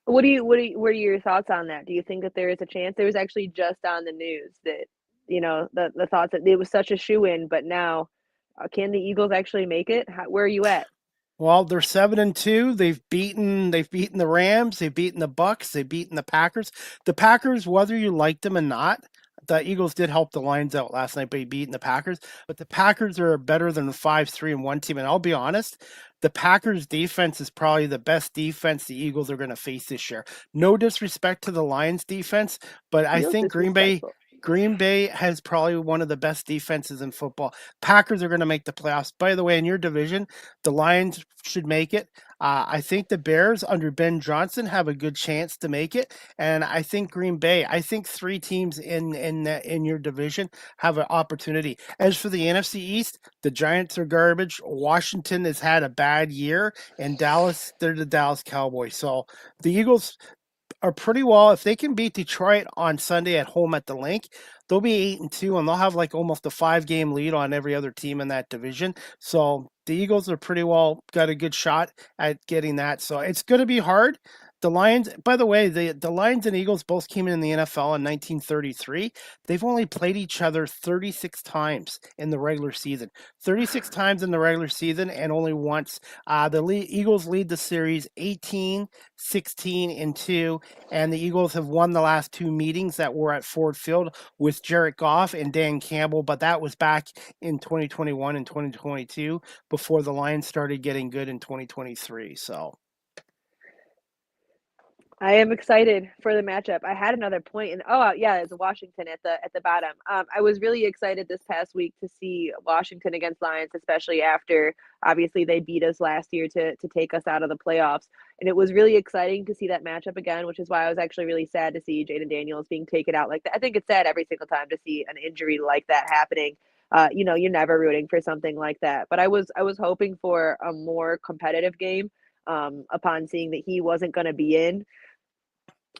What are your thoughts on that? Do you think that there is a chance? There was actually just on the news that, the thoughts that it was such a shoe-in, but now, can the Eagles actually make it? Where are you at? Well, they're 7-2. They've beaten the Rams, they've beaten the Bucks, they've beaten the Packers. The Packers, whether you like them or not, the Eagles did help the Lions out last night by beating the Packers. But the Packers are better than a 5-3-1 team. And I'll be honest, the Packers defense is probably the best defense the Eagles are going to face this year. No disrespect to the Lions defense, but I Feels think disrespectful. Green Bay has probably one of the best defenses in football. Packers are going to make the playoffs. By the way, in your division, the Lions should make it. I think the Bears under Ben Johnson have a good chance to make it, and I think Green Bay. I think 3 teams in your division have an opportunity. As for the NFC East, the Giants are garbage. Washington has had a bad year, and Dallas, they're the Dallas Cowboys. So the Eagles are pretty well. If they can beat Detroit on Sunday at home at the Link, they'll be 8-2, and they'll have like almost a 5-game lead on every other team in that division. So the Eagles are pretty well got a good shot at getting that. So it's going to be hard. The Lions, by the way, the Lions and Eagles both came in the NFL in 1933. They've only played each other 36 times in the regular season. 36 times in the regular season and only once. Eagles lead the series 18, 16-2, and the Eagles have won the last 2 meetings that were at Ford Field with Jared Goff and Dan Campbell, but that was back in 2021 and 2022 before the Lions started getting good in 2023. So I am excited for the matchup. I had another point, and yeah, it's Washington at the bottom. I was really excited this past week to see Washington against Lions, especially after obviously they beat us last year to take us out of the playoffs, and it was really exciting to see that matchup again, which is why I was actually really sad to see Jaden Daniels being taken out like that. I think it's sad every single time to see an injury like that happening. You're never rooting for something like that, but I was hoping for a more competitive game. Upon seeing that he wasn't going to be in,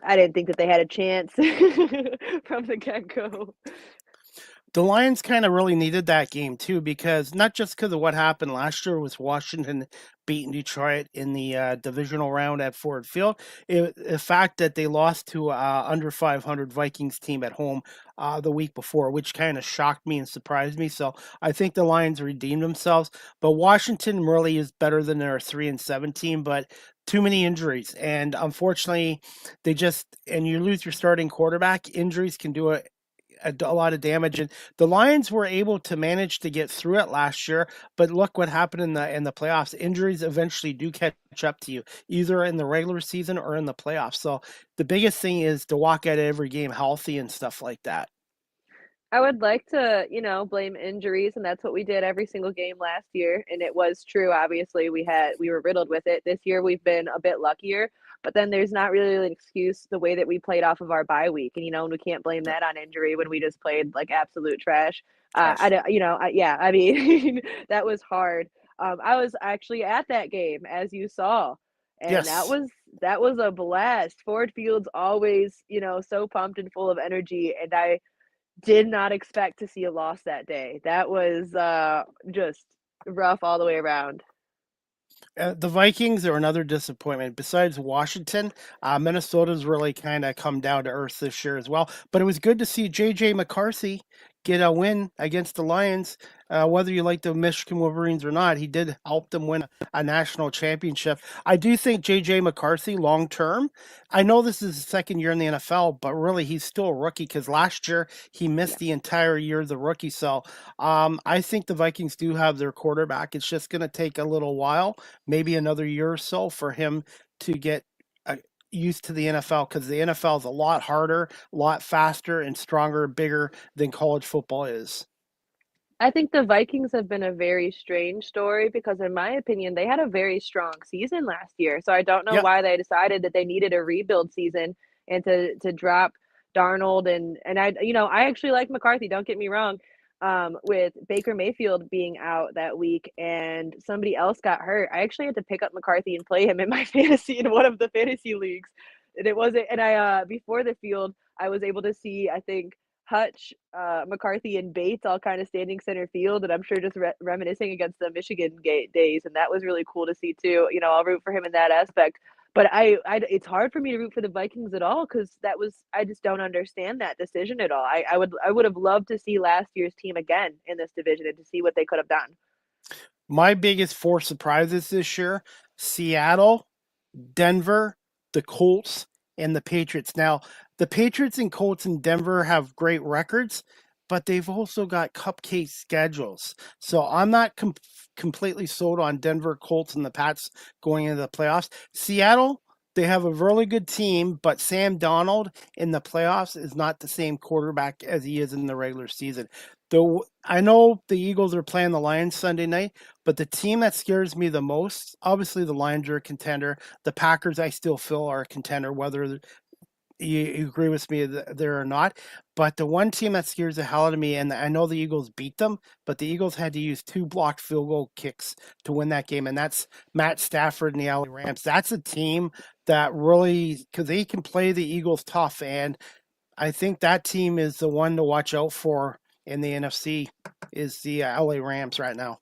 I didn't think that they had a chance from the get-go. the Lions kind of really needed that game too, because not just because of what happened last year with Washington beating Detroit in the divisional round at Ford Field, the fact that they lost to under 500 Vikings team at home the week before, which kind of shocked me and surprised me. So I think the Lions redeemed themselves, but Washington really is better than their 3-7 team, but too many injuries, and unfortunately, and you lose your starting quarterback. Injuries can do a lot of damage, and the Lions were able to manage to get through it last year. But look what happened in the playoffs. Injuries eventually do catch up to you, either in the regular season or in the playoffs. So the biggest thing is to walk out of every game healthy and stuff like that. I would like to, blame injuries, and that's what we did every single game last year, and it was true. Obviously, we were riddled with it. This year, we've been a bit luckier, but then there's not really an excuse the way that we played off of our bye week. And, and we can't blame that on injury when we just played like absolute trash. I Trash. don't, yeah, I mean, that was hard. I was actually at that game, as you saw, and that Yes. was that was a blast. Ford Field's always, so pumped and full of energy, and I did not expect to see a loss that day. That was just rough all the way around. The Vikings are another disappointment. Besides Washington, Minnesota's really kind of come down to earth this year as well. But it was good to see J.J. McCarthy get a win against the Lions. Whether you like the Michigan Wolverines or not, he did help them win a national championship. I do think J.J. McCarthy, long term, I know this is his second year in the NFL, but really he's still a rookie because last year he Yeah. missed the entire year as a rookie. So I think the Vikings do have their quarterback. It's just going to take a little while, maybe another year or so, for him to get used to the NFL, because the NFL is a lot harder, a lot faster, and stronger, bigger than college football is. I think the Vikings have been a very strange story because, in my opinion, they had a very strong season last year. So I don't know Yep. why they decided that they needed a rebuild season and to drop Darnold and I actually like McCarthy. Don't get me wrong. With Baker Mayfield being out that week and somebody else got hurt, I actually had to pick up McCarthy and play him in my fantasy in one of the fantasy leagues. And it wasn't. And I before the field, I was able to see, I think, Hutch, McCarthy, and Bates all kind of standing center field, and I'm sure just reminiscing against the Michigan days, and that was really cool to see too. I'll root for him in that aspect. But it's hard for me to root for the Vikings at all because I just don't understand that decision at all. I would have loved to see last year's team again in this division and to see what they could have done. My biggest four surprises this year: Seattle, Denver, the Colts, and the Patriots. Now, the Patriots and Colts and Denver have great records, but they've also got cupcake schedules. So I'm not completely sold on Denver, Colts, and the Pats going into the playoffs. Seattle, they have a really good team, but Sam Donald in the playoffs is not the same quarterback as he is in the regular season. Though I know the Eagles are playing the Lions Sunday night, but the team that scares me the most, obviously the Lions are a contender. The Packers, I still feel, are a contender, whether you agree with me there or not. But the one team that scares the hell out of me, and I know the Eagles beat them, but the Eagles had to use two blocked field goal kicks to win that game, and that's Matt Stafford and the LA Rams. That's a team that really, because they can play the Eagles tough, and I think that team is the one to watch out for in the NFC, is the LA Rams right now.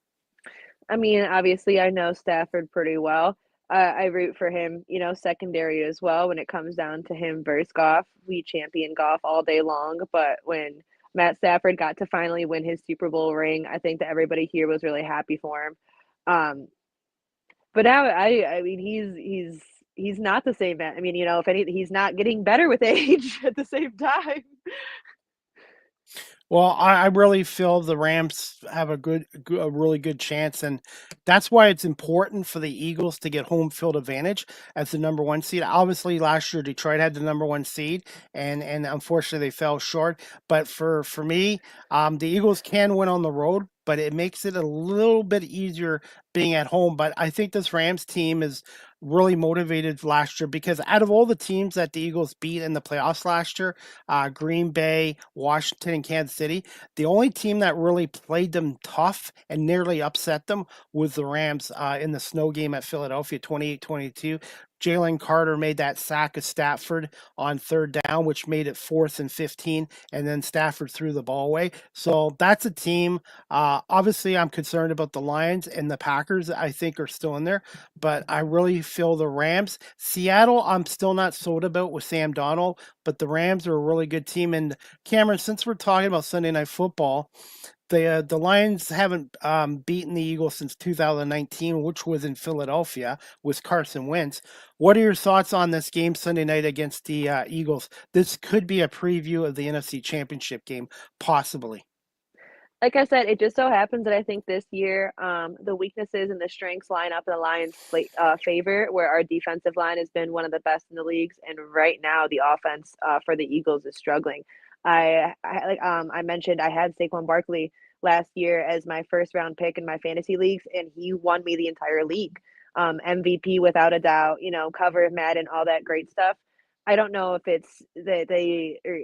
I mean, obviously, I know Stafford pretty well. I root for him, secondary as well. When it comes down to him versus Goff, we champion Goff all day long. But when Matt Stafford got to finally win his Super Bowl ring, I think that everybody here was really happy for him. Um, but now, I mean, he's not the same man. I mean, if anything, he's not getting better with age at the same time. Well, I really feel the Rams have a really good chance, and that's why it's important for the Eagles to get home field advantage as the number one seed. Obviously, last year Detroit had the number one seed, and unfortunately they fell short. But for me, the Eagles can win on the road, but it makes it a little bit easier being at home. But I think this Rams team is really motivated last year because out of all the teams that the Eagles beat in the playoffs last year, Green Bay, Washington, and Kansas City, the only team that really played them tough and nearly upset them was the Rams in the snow game at Philadelphia, 28-22. Jalen Carter made that sack of Stafford on third down, which made it 4th and 15, and then Stafford threw the ball away. So that's a team. Obviously, I'm concerned about the Lions and the Packers, I think, are still in there, but I really feel the Rams. Seattle, I'm still not sold about with Sam Donald, but the Rams are a really good team. And Kamryn, since we're talking about Sunday Night Football, the Lions haven't beaten the Eagles since 2019, which was in Philadelphia with Carson Wentz. What are your thoughts on this game Sunday night against the Eagles? This could be a preview of the NFC Championship game, possibly. Like I said, it just so happens that I think this year, the weaknesses and the strengths line up in the Lions' favor, where our defensive line has been one of the best in the leagues, and right now the offense for the Eagles is struggling. I mentioned I had Saquon Barkley last year as my first round pick in my fantasy leagues, and he won me the entire league. MVP without a doubt, cover Madden, all that great stuff. I don't know if it's that they, or,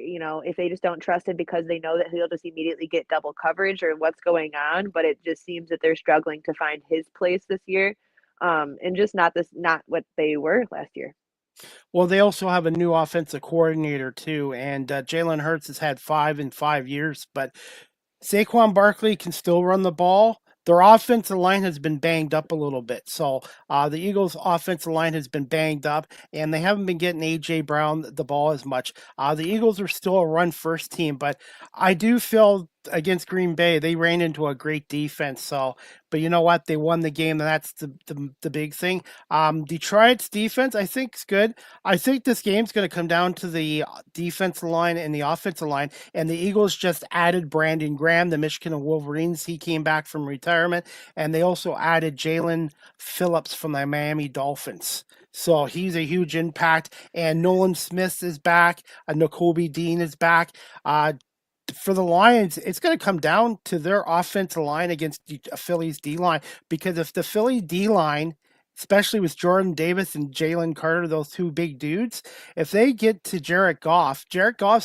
if they just don't trust him because they know that he'll just immediately get double coverage or what's going on, but it just seems that they're struggling to find his place this year. And just not what they were last year. Well, they also have a new offensive coordinator too, and Jalen Hurts has had 5 in 5 years, but Saquon Barkley can still run the ball. Their offensive line has been banged up a little bit. So the Eagles' offensive line has been banged up, and they haven't been getting A.J. Brown the ball as much. The Eagles are still a run-first team, but I do feel against Green Bay, they ran into a great defense. So, but you know what? They won the game, and that's the big thing. Detroit's defense, I think, is good. I think this game's going to come down to the defensive line and the offensive line. And the Eagles just added Brandon Graham, the Michigan Wolverines. He came back from retirement. And they also added Jalen Phillips from the Miami Dolphins. So he's a huge impact. And Nolan Smith is back. Nakobe Dean is back. For the Lions, it's going to come down to their offensive line against Philly's D line. Because if the Philly D line, especially with Jordan Davis and Jalen Carter, those two big dudes, if they get to Jared Goff's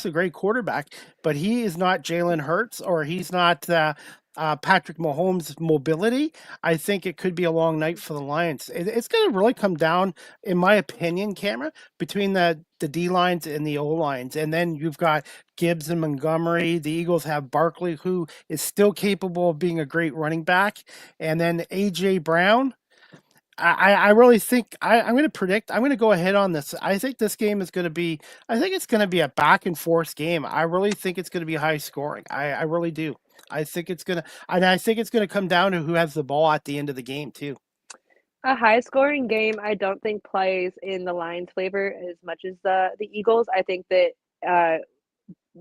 a great quarterback, but he is not Jalen Hurts or he's not Patrick Mahomes' mobility. I think it could be a long night for the Lions. It's going to really come down, in my opinion, Kamryn, between the D lines and the O lines. And then you've got Gibbs and Montgomery. The Eagles have Barkley, who is still capable of being a great running back. And then A.J. Brown. I really think I'm going to predict. I'm going to go ahead on this. I think this game is going to be. I think it's going to be a back and forth game. I really think it's going to be high scoring. I really do. I think it's gonna, and I think it's gonna come down to who has the ball at the end of the game too. A high scoring game, I don't think plays in the Lions' favor as much as the Eagles. I think that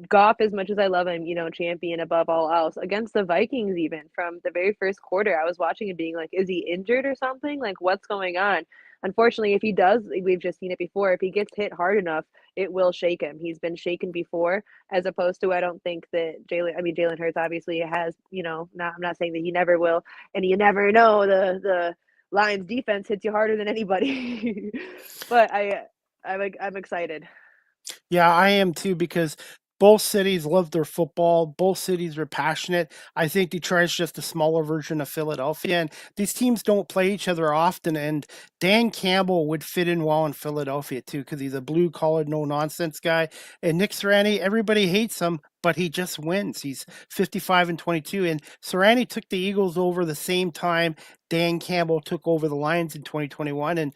Goff, as much as I love him, champion above all else, against the Vikings, even from the very first quarter, I was watching and being like, is he injured or something? Like, what's going on? Unfortunately, if he does, we've just seen it before, if he gets hit hard enough, it will shake him. He's been shaken before, as opposed to, I don't think that Jalen Hurts obviously has, I'm not saying that he never will, and you never know, the Lions defense hits you harder than anybody. But I'm excited. Yeah, I am too, because both cities love their football. Both cities are passionate. I think Detroit's just a smaller version of Philadelphia, and these teams don't play each other often. And Dan Campbell would fit in well in Philadelphia too, because he's a blue collar, no nonsense guy. And Nick Sirianni, everybody hates him, but he just wins. He's 55-22, and Sirianni took the Eagles over the same time Dan Campbell took over the Lions in 2021, and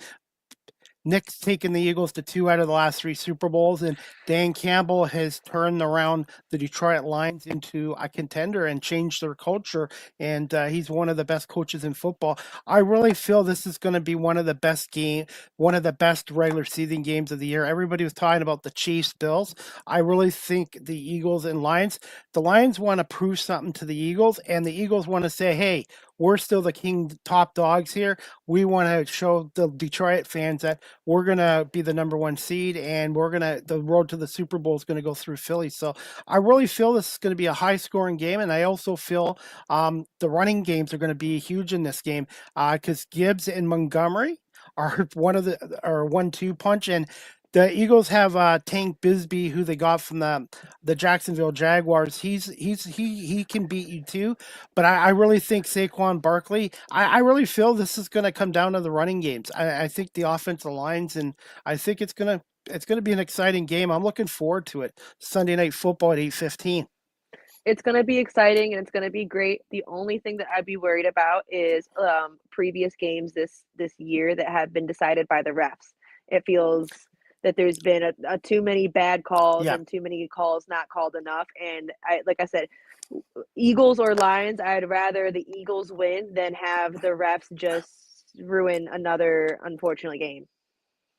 Nick's taken the Eagles to 2 out of the last 3 Super Bowls, and Dan Campbell has turned around the Detroit Lions into a contender and changed their culture, and he's one of the best coaches in football. I really feel this is going to be one of the best regular season games of the year. Everybody was talking about the Chiefs-Bills. I really think the Eagles and Lions, the Lions want to prove something to the Eagles, and the Eagles want to say, hey, we're still the top dogs here. We want to show the Detroit fans that we're going to be the number 1 seed, and the road to the Super Bowl is going to go through Philly. So I really feel this is going to be a high scoring game. And I also feel the running games are going to be huge in this game, because Gibbs and Montgomery are one 1-2 punch. And the Eagles have Tank Bisbee, who they got from the Jacksonville Jaguars. He can beat you too, but I really think Saquon Barkley. I really feel this is going to come down to the running games. I think the offensive lines, and I think it's going to be an exciting game. I'm looking forward to it. Sunday Night Football at 8:15. It's going to be exciting and it's going to be great. The only thing that I'd be worried about is previous games this year that have been decided by the refs. It feels that there's been a too many bad calls and too many calls not called enough. And like I said, Eagles or Lions, I'd rather the Eagles win than have the refs just ruin another unfortunate game.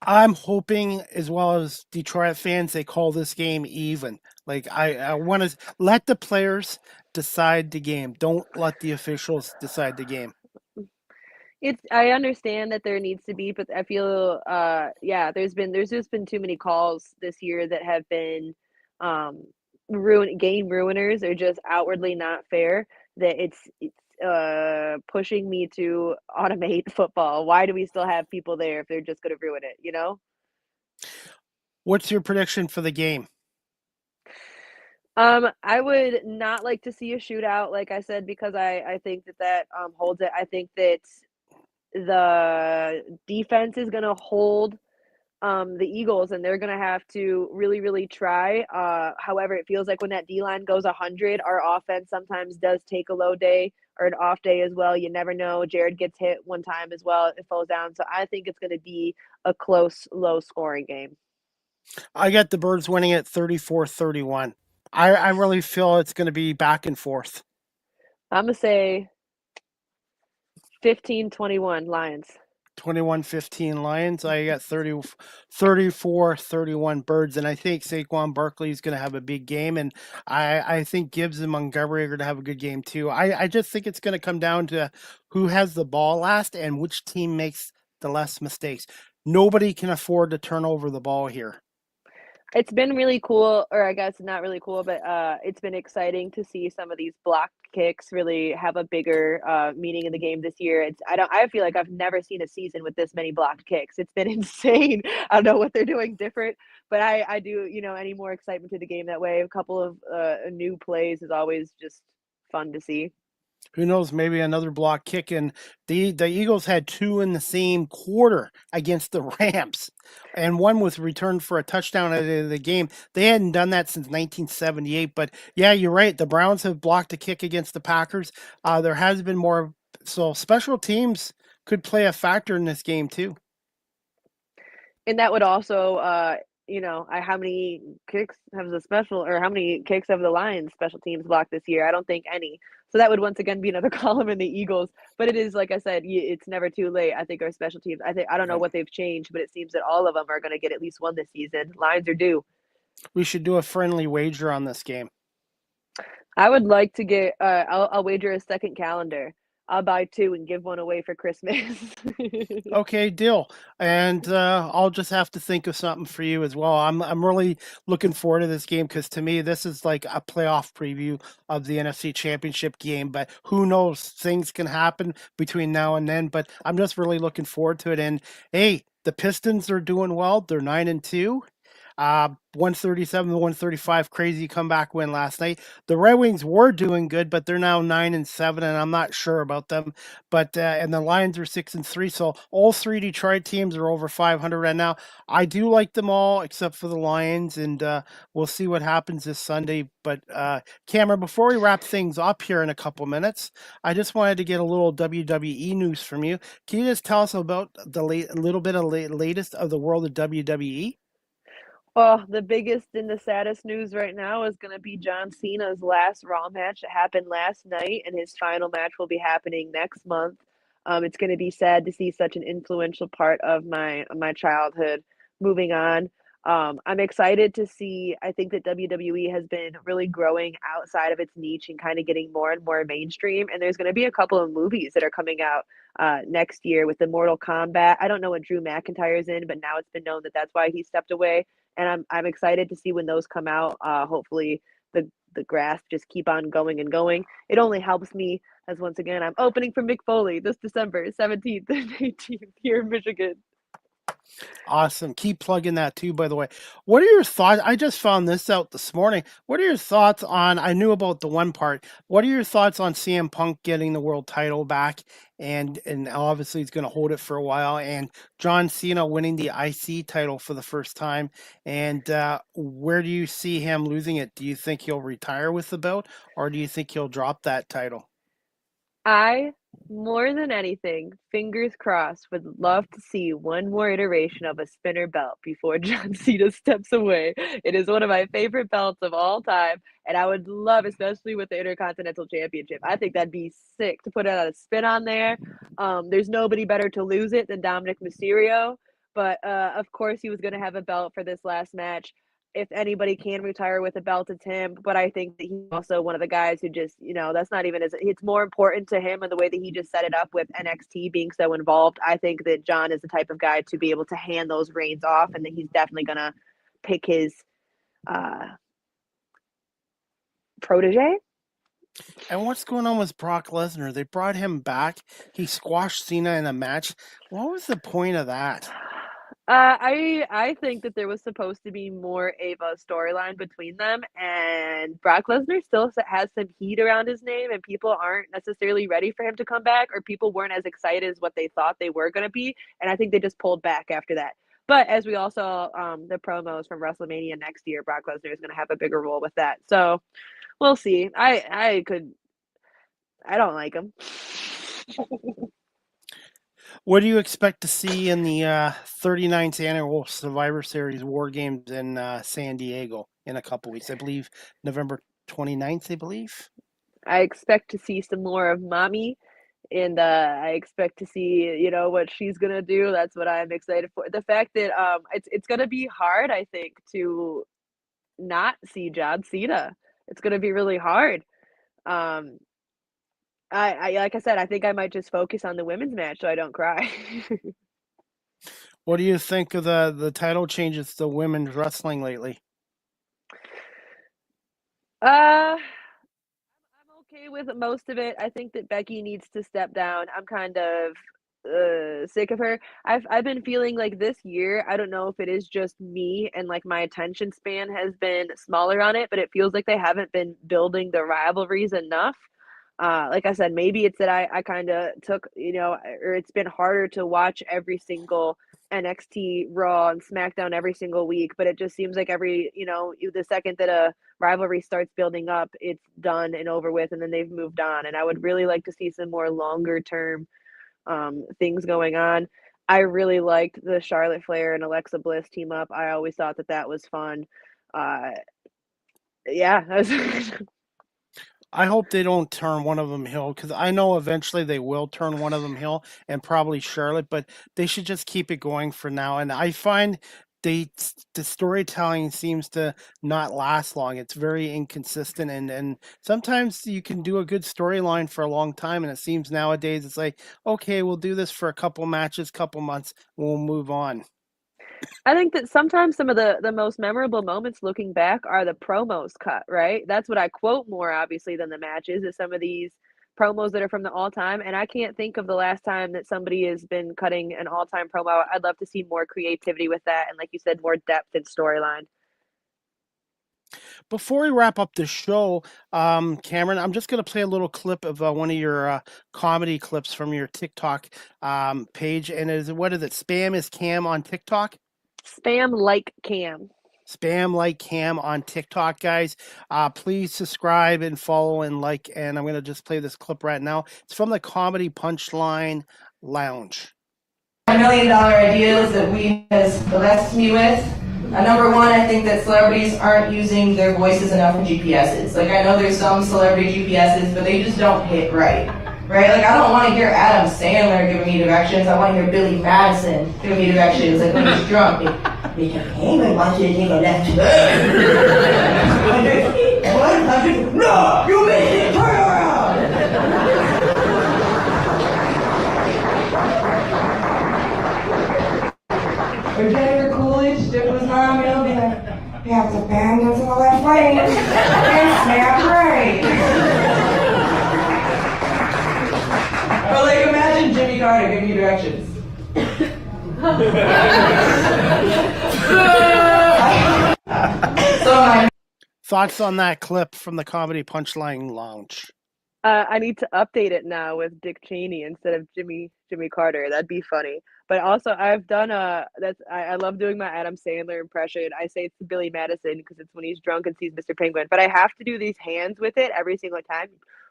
I'm hoping, as well as Detroit fans, they call this game even. Like, I want to let the players decide the game. Don't let the officials decide the game. I understand that there needs to be, but I feel there's just been too many calls this year that have been game ruiners or just outwardly not fair, that it's pushing me to automate football. Why do we still have people there if they're just going to ruin it, you know? What's your prediction for the game? I would not like to see a shootout, like I said, because I think that holds it. I think that the defense is going to hold the Eagles, and they're going to have to really, really try. However, it feels like when that D line goes 100, our offense sometimes does take a low day or an off day as well. You never know. Jared gets hit one time as well. It falls down. So I think it's going to be a close, low scoring game. I got the Birds winning at 34-31. I really feel it's going to be back and forth. I'm going to say 15-21 Lions. 21-15 Lions. I got 34-31 Birds, and I think Saquon Barkley is going to have a big game, and I think Gibbs and Montgomery are going to have a good game too. I just think it's going to come down to who has the ball last and which team makes the less mistakes. Nobody can afford to turn over the ball here. It's been really cool, or I guess not really cool, but it's been exciting to see some of these blocked kicks really have a bigger meaning in the game this year. I feel like I've never seen a season with this many blocked kicks. It's been insane. I don't know what they're doing different, but I do, any more excitement to the game that way. A couple of new plays is always just fun to see. Who knows? Maybe another block kick. And the Eagles had two in the same quarter against the Rams, and one was returned for a touchdown at the end of the game. They hadn't done that since 1978. But yeah, you're right. The Browns have blocked a kick against the Packers. There has been more. So special teams could play a factor in this game too. And that would also, how many kicks have the special, or how many kicks have the Lions special teams blocked this year? I don't think any. So that would once again be another column in the Eagles. But it is, like I said, it's never too late. I think our special teams, I don't know what they've changed, but it seems that all of them are going to get at least one this season. Lions are due. We should do a friendly wager on this game. I would like to get, I'll wager a second calendar. I'll buy two and give one away for Christmas. Okay, deal. And I'll just have to think of something for you as well. I'm really looking forward to this game because to me this is like a playoff preview of the NFC Championship game. But who knows? Things can happen between now and then. But I'm just really looking forward to it. And hey, the Pistons are doing well. They're 9-2. 137-135 crazy comeback win last night. The Red Wings were doing good, but they're now 9-7, and I'm not sure about them. But and the Lions are 6-3, so all three Detroit teams are over 500 right now. I do like them all except for the Lions, and we'll see what happens this Sunday. But Kamryn, before we wrap things up here in a couple minutes, I just wanted to get a little WWE news from you. Can you just tell us about the little bit of latest of the world of WWE? Well, the biggest and the saddest news right now is going to be John Cena's last Raw match that happened last night, and his final match will be happening next month. It's going to be sad to see such an influential part of my childhood moving on. I'm excited to see. I think that WWE has been really growing outside of its niche and kind of getting more and more mainstream. And there's going to be a couple of movies that are coming out next year with the Mortal Kombat. I don't know what Drew McIntyre is in, but now it's been known that that's why he stepped away. And I'm excited to see when those come out. Hopefully the graphs just keep on going and going. It only helps me as once again I'm opening for Mick Foley this December 17th and 18th here in Michigan. Awesome. Keep plugging that too, by the way. What are your thoughts? I just found this out this morning. What are your thoughts on, I knew about the one part. What are your thoughts on CM Punk getting the world title back? And obviously he's going to hold it for a while. And John Cena winning the IC title for the first time. And where do you see him losing it? Do you think he'll retire with the belt, or do you think he'll drop that title? I, more than anything, fingers crossed, would love to see one more iteration of a spinner belt before John Cena steps away. It is one of my favorite belts of all time, and I would love, especially with the Intercontinental Championship, I think that'd be sick to put a spin on there. There's nobody better to lose it than Dominic Mysterio, but of course he was going to have a belt for this last match. If anybody can retire with a belt, it's him. But I think that he's also one of the guys who just, that's not even it's more important to him and the way that he just set it up with NXT being so involved. I think that John is the type of guy to be able to hand those reins off, and that he's definitely going to pick his protege. And what's going on with Brock Lesnar? They brought him back. He squashed Cena in a match. What was the point of that? I think that there was supposed to be more of a storyline between them, and Brock Lesnar still has some heat around his name, and people aren't necessarily ready for him to come back, or people weren't as excited as what they thought they were going to be, and I think they just pulled back after that. But as we all saw, the promos from WrestleMania next year, Brock Lesnar is going to have a bigger role with that. So we'll see. I don't like him. What do you expect to see in the 39th annual Survivor Series War Games in San Diego in a couple weeks? I believe November 29th, I believe. I expect to see some more of mommy, and I expect to see what she's gonna do. That's what I'm excited for. The fact that it's gonna be hard, I think, to not see John Cena. It's gonna be really hard. Um, I like I said, I think I might just focus on the women's match so I don't cry. What do you think of the title changes to women's wrestling lately? I'm okay with most of it. I think that Becky needs to step down. I'm kind of sick of her. I've been feeling like this year, I don't know if it is just me and like my attention span has been smaller on it, but it feels like they haven't been building the rivalries enough. Like I said, maybe it's that I kind of took, or it's been harder to watch every single NXT Raw and SmackDown every single week, but it just seems like the second that a rivalry starts building up, it's done and over with, and then they've moved on. And I would really like to see some more longer term things going on. I really liked the Charlotte Flair and Alexa Bliss team up. I always thought that that was fun. Uh, yeah, I hope they don't turn one of them heel because I know eventually they will turn one of them heel and probably Charlotte, but they should just keep it going for now. And I find the storytelling seems to not last long. It's very inconsistent and sometimes you can do a good storyline for a long time and it seems nowadays it's like, okay, we'll do this for a couple matches, couple months, we'll move on. I think that sometimes some of the most memorable moments looking back are the promos cut, right? That's what I quote more obviously than the matches is some of these promos that are from the all time. And I can't think of the last time that somebody has been cutting an all time promo. I'd love to see more creativity with that. And like you said, more depth and storyline. Before we wrap up the show, Kamryn, I'm just going to play a little clip of one of your comedy clips from your TikTok page. And what is it? Spam is Cam on TikTok? Spam like Cam. Spam like Cam on TikTok, guys. Please subscribe and follow and like. And I'm going to just play this clip right now. It's from the Comedy Punchline Lounge. $1 million ideas that we has blessed me with. Number one, I think that celebrities aren't using their voices enough in GPSs. Like, I know there's some celebrity GPSs, but they just don't hit right. Right? Like, I don't want to hear Adam Sandler giving me directions. I want to hear Billy Madison giving me directions. Like, when he's drunk, Mr. Kamryn wants you to take a left turn. No! You missed it! Turn around! Or Jennifer Coolidge, that was mom, be like, you have to bend into the left lane and snap right. But like, imagine Jimmy Carter giving you directions. Thoughts on that clip from the Comedy Punchline Lounge? I need to update it now with Dick Cheney instead of Jimmy Carter. That'd be funny. But also, I've done I love doing my Adam Sandler impression. I say it's Billy Madison because it's when he's drunk and sees Mr. Penguin. But I have to do these hands with it every single time.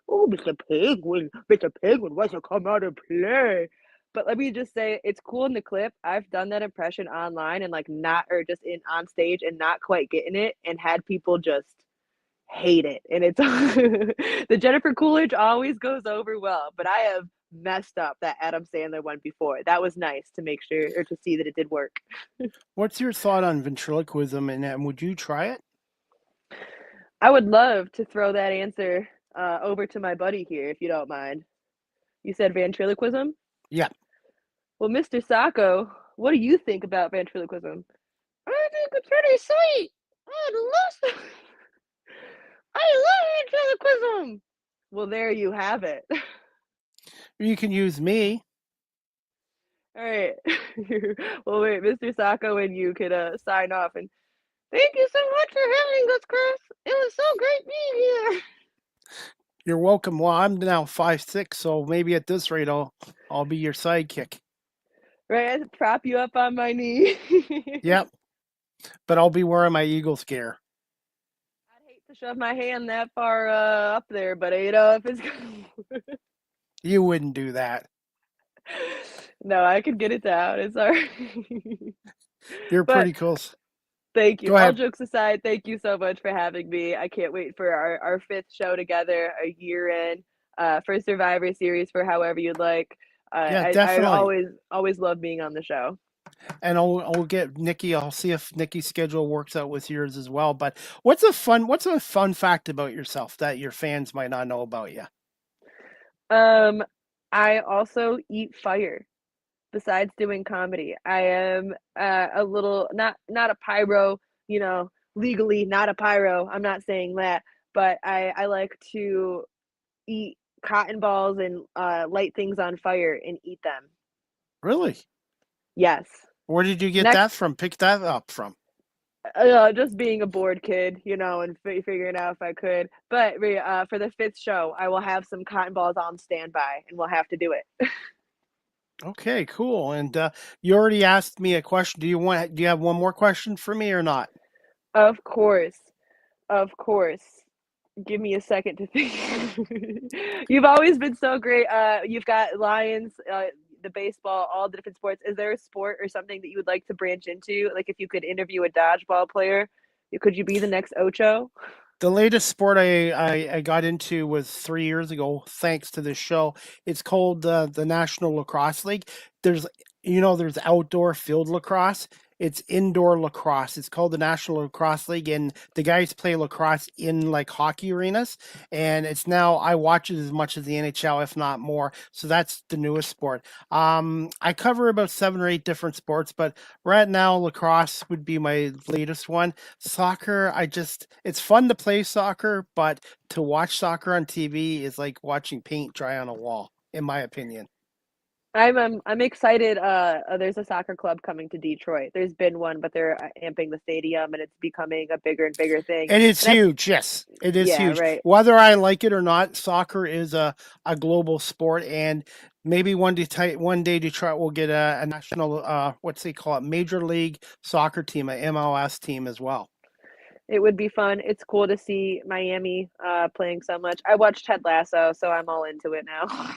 Oh, Mr. Penguin wants to come out and play. But let me just say, it's cool in the clip. I've done that impression online and just on stage and not quite getting it, and had people just hate it. And it's the Jennifer Coolidge always goes over well, but I have messed up that Adam Sandler one before. That was nice to make sure or to see that it did work. What's your thought on ventriloquism and would you try it? I would love to throw that answer over to my buddy here, if you don't mind. You said ventriloquism? Yeah. Well, Mr. Sacco, what do you think about ventriloquism? I think it's pretty sweet. I love ventriloquism. Well, there you have it. You can use me. All right. Well, wait, Mr. Sacco and you could sign off. And thank you so much for having us, Chris. It was so great being here. You're welcome. Well, I'm now 5'6", so maybe at this rate I'll be your sidekick. Right, I had to prop you up on my knee. Yep. But I'll be wearing my Eagles gear. I'd hate to shove my hand that far up there, but if it's You wouldn't do that. no, I could get it down. It's all right. You're But pretty close. thank you. Go All ahead. jokes aside, thank you so much for having me. I can't wait for our fifth show together, a year in, for Survivor Series, for however you'd like. Yeah, I definitely. always love being on the show. And I'll get Nikki. I'll see if Nikki's schedule works out with yours as well. But what's a fun fact about yourself that your fans might not know about you? I also eat fire. Besides doing comedy, I am a little not a pyro, legally not a pyro. I'm not saying that, but I like to eat cotton balls and light things on fire and eat them. Really? Yes. Where did you get Next, that from? Pick that up from? just being a bored kid, and figuring out if I could. But for the fifth show, I will have some cotton balls on standby, and we'll have to do it. Okay, cool. And you already asked me a question. Do you have one more question for me or not? Of course. Of course. Give me a second to think. You've always been so great. You've got Lions, the baseball, all the different sports. Is there a sport or something that you would like to branch into? Like if you could interview a dodgeball player, could you be the next Ocho? The latest sport I got into was 3 years ago, thanks to this show. It's called the National Lacrosse League. There's there's outdoor field lacrosse. It's indoor lacrosse. It's called the National Lacrosse League, and the guys play lacrosse in like hockey arenas. And it's now I watch it as much as the NHL, if not more. So that's the newest sport. I cover about 7 or 8 different sports, but right now lacrosse would be my latest one. Soccer, it's fun to play soccer, but to watch soccer on TV is like watching paint dry on a wall, in my opinion. I'm excited. There's a soccer club coming to Detroit. There's been one, but they're amping the stadium, and it's becoming a bigger and bigger thing. And it's And I, huge, yes. It is yeah, huge. right. Whether I like it or not, soccer is a global sport, and maybe one day Detroit will get a national what's they call it, Major League Soccer team, a MLS team as well. It would be fun. It's cool to see Miami playing so much. I watched Ted Lasso, so I'm all into it now.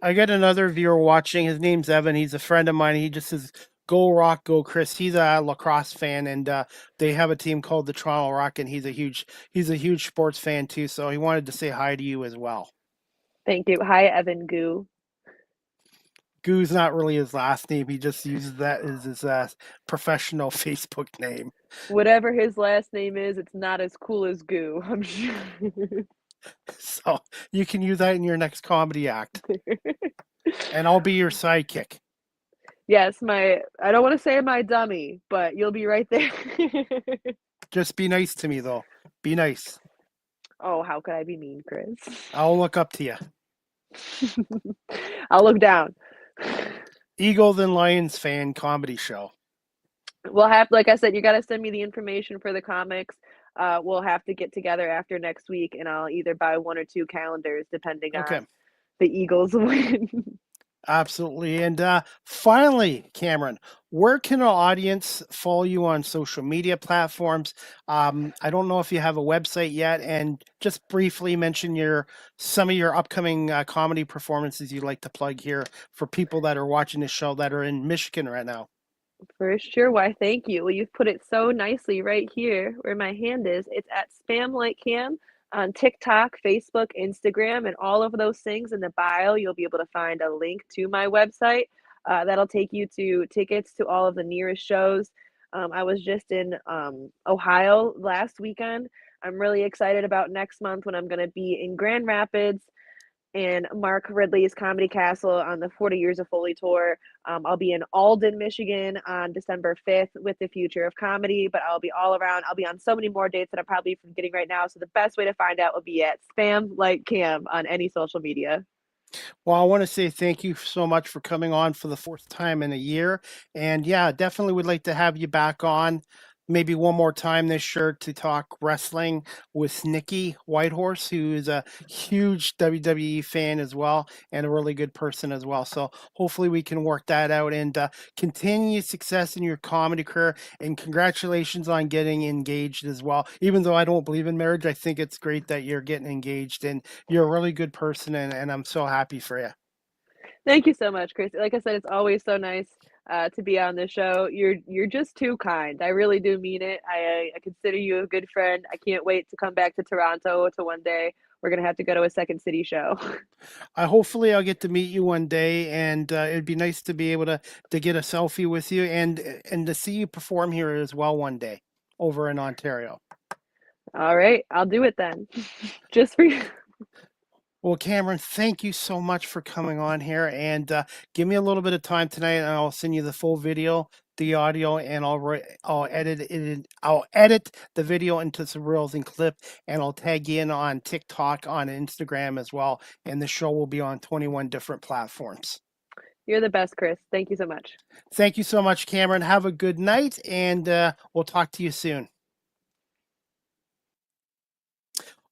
I got another viewer watching. His name's Evan. He's a friend of mine. He just says, "Go Rock, go Chris." He's a lacrosse fan, and they have a team called the Toronto Rock, and he's a huge sports fan too. So he wanted to say hi to you as well. Thank you. Hi, Evan Goo. Goo's not really his last name. He just uses that as his professional Facebook name. Whatever his last name is, it's not as cool as Goo, I'm sure. So you can use that in your next comedy act, and I'll be your sidekick. Yes, I don't want to say my dummy, but you'll be right there. Just be nice to me, though. Be nice. Oh, how could I be mean, Chris? I'll look up to you. I'll look down. Eagles and Lions fan comedy show. We'll have, like I said, you got to send me the information for the comics. We'll have to get together after next week, and I'll either buy 1 or 2 calendars, depending Okay. on the Eagles win. Absolutely. And finally, Kamryn, where can our audience follow you on social media platforms? I don't know if you have a website yet, and just briefly mention some of your upcoming comedy performances you'd like to plug here for people that are watching this show that are in Michigan right now. For sure. Why, thank you. Well, you've put it so nicely right here where my hand is. It's at Spam Like Cam on TikTok, Facebook, Instagram, and all of those things. In the bio, you'll be able to find a link to my website. That'll take you to tickets to all of the nearest shows. I was just in Ohio last weekend. I'm really excited about next month when I'm going to be in Grand Rapids, and Mark Ridley's Comedy Castle on the 40 Years of Foley tour. I'll be in Alden, Michigan on December 5th with The Future of Comedy, but I'll be all around. I'll be on so many more dates that I'm probably forgetting right now. So the best way to find out will be at Spam Like Cam on any social media. Well, I want to say thank you so much for coming on for the fourth time in a year. And yeah, definitely would like to have you back on maybe one more time this year to talk wrestling with Nikki Whitehorse, who is a huge WWE fan as well and a really good person as well. So hopefully we can work that out and continue success in your comedy career. And congratulations on getting engaged as well. Even though I don't believe in marriage, I think it's great that you're getting engaged and you're a really good person. And I'm so happy for you. Thank you so much, Chris. Like I said, it's always so nice to be on the show. You're just too kind. I really do mean it. I consider you a good friend. I can't wait to come back to Toronto to one day. We're gonna have to go to a Second City show. Hopefully I'll get to meet you one day, and it'd be nice to be able to get a selfie with you and to see you perform here as well one day over in Ontario. All right, I'll do it then. Just for you. Well, Kamryn, thank you so much for coming on here, and give me a little bit of time tonight, and I'll send you the full video, the audio, and I'll edit it. I'll edit the video into some reels and clip, and I'll tag you in on TikTok, on Instagram as well. And the show will be on 21 different platforms. You're the best, Chris. Thank you so much. Thank you so much, Kamryn. Have a good night, and we'll talk to you soon.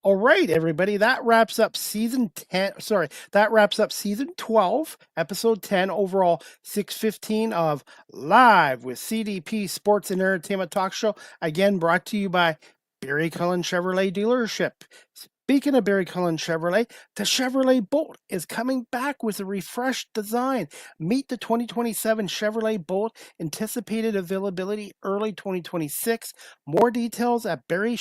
All right, everybody, that wraps up season 10. Sorry, that wraps up season 12, episode 10, overall 615 of Live with CDP Sports and Entertainment Talk Show. Again, brought to you by Barry Cullen Chevrolet Dealership. Speaking of Barry Cullen Chevrolet, the Chevrolet Bolt is coming back with a refreshed design. Meet the 2027 Chevrolet Bolt, anticipated availability early 2026. More details at Barry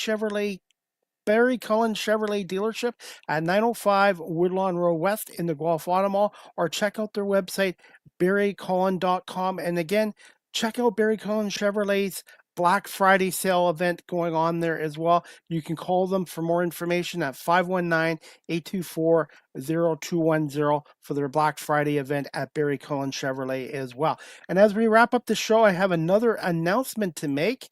Cullen Chevrolet Dealership at 905 Woodlawn Road West in the Guelph Auto Mall, or check out their website, barrycullen.com. And again, check out Barry Cullen Chevrolet's Black Friday sale event going on there as well. You can call them for more information at 519-824-0210 for their Black Friday event at Barry Cullen Chevrolet as well. And as we wrap up the show, I have another announcement to make.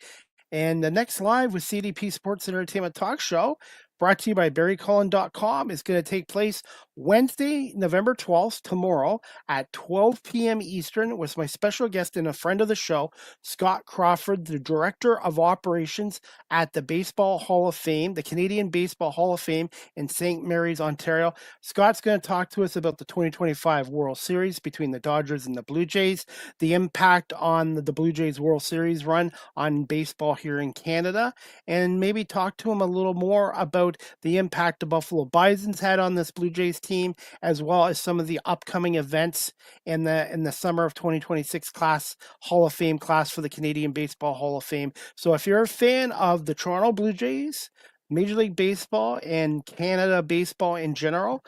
And the next Live with CDP Sports and Entertainment Talk Show, brought to you by barrycullen.com, is going to take place Wednesday, November 12th, tomorrow at 12 p.m. Eastern, with my special guest and a friend of the show, Scott Crawford, the Director of Operations at the Baseball Hall of Fame, the Canadian Baseball Hall of Fame in St. Mary's, Ontario. Scott's going to talk to us about the 2025 World Series between the Dodgers and the Blue Jays, the impact on the Blue Jays World Series run on baseball here in Canada, and maybe talk to him a little more about the impact the Buffalo Bisons had on this Blue Jays team, as well as some of the upcoming events in the summer of 2026 class, Hall of Fame class for the Canadian Baseball Hall of Fame. So if you're a fan of the Toronto Blue Jays, Major League Baseball, and Canada baseball in general,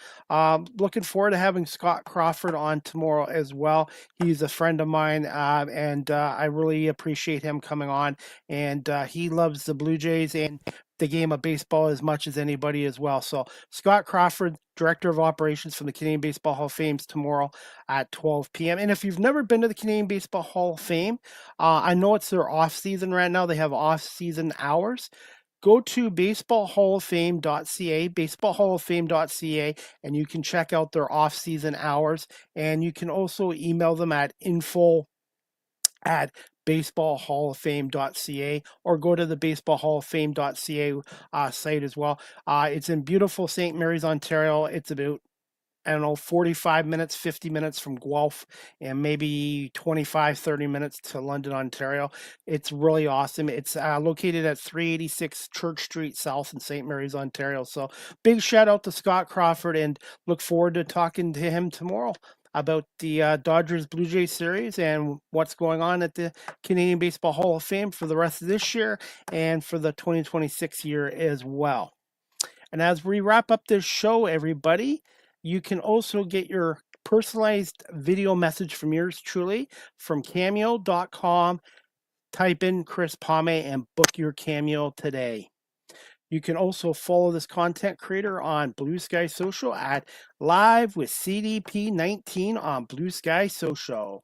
looking forward to having Scott Crawford on tomorrow as well. He's a friend of mine, and I really appreciate him coming on. And he loves the Blue Jays and the game of baseball as much as anybody as well. So Scott Crawford, Director of Operations from the Canadian Baseball Hall of Fame, tomorrow at 12 p.m. And if you've never been to the Canadian Baseball Hall of Fame, I know it's their off season right now. They have off season hours. Go to baseballhalloffame.ca, baseballhalloffame.ca, and you can check out their off-season hours. And you can also email them at info@baseballhalloffame.ca, or go to the baseballhalloffame.ca site as well. It's in beautiful St. Mary's, Ontario. It's about 45 minutes, 50 minutes from Guelph, and maybe 25, 30 minutes to London, Ontario. It's really awesome. It's located at 386 Church Street South in St. Mary's, Ontario. So big shout out to Scott Crawford, and look forward to talking to him tomorrow about the Dodgers Blue Jays series and what's going on at the Canadian Baseball Hall of Fame for the rest of this year and for the 2026 year as well. And as we wrap up this show, everybody, you can also get your personalized video message from yours truly from cameo.com. Type in Chris Pame and book your Cameo today. You can also follow this content creator on Blue Sky Social at Live with CDP19 on Blue Sky Social.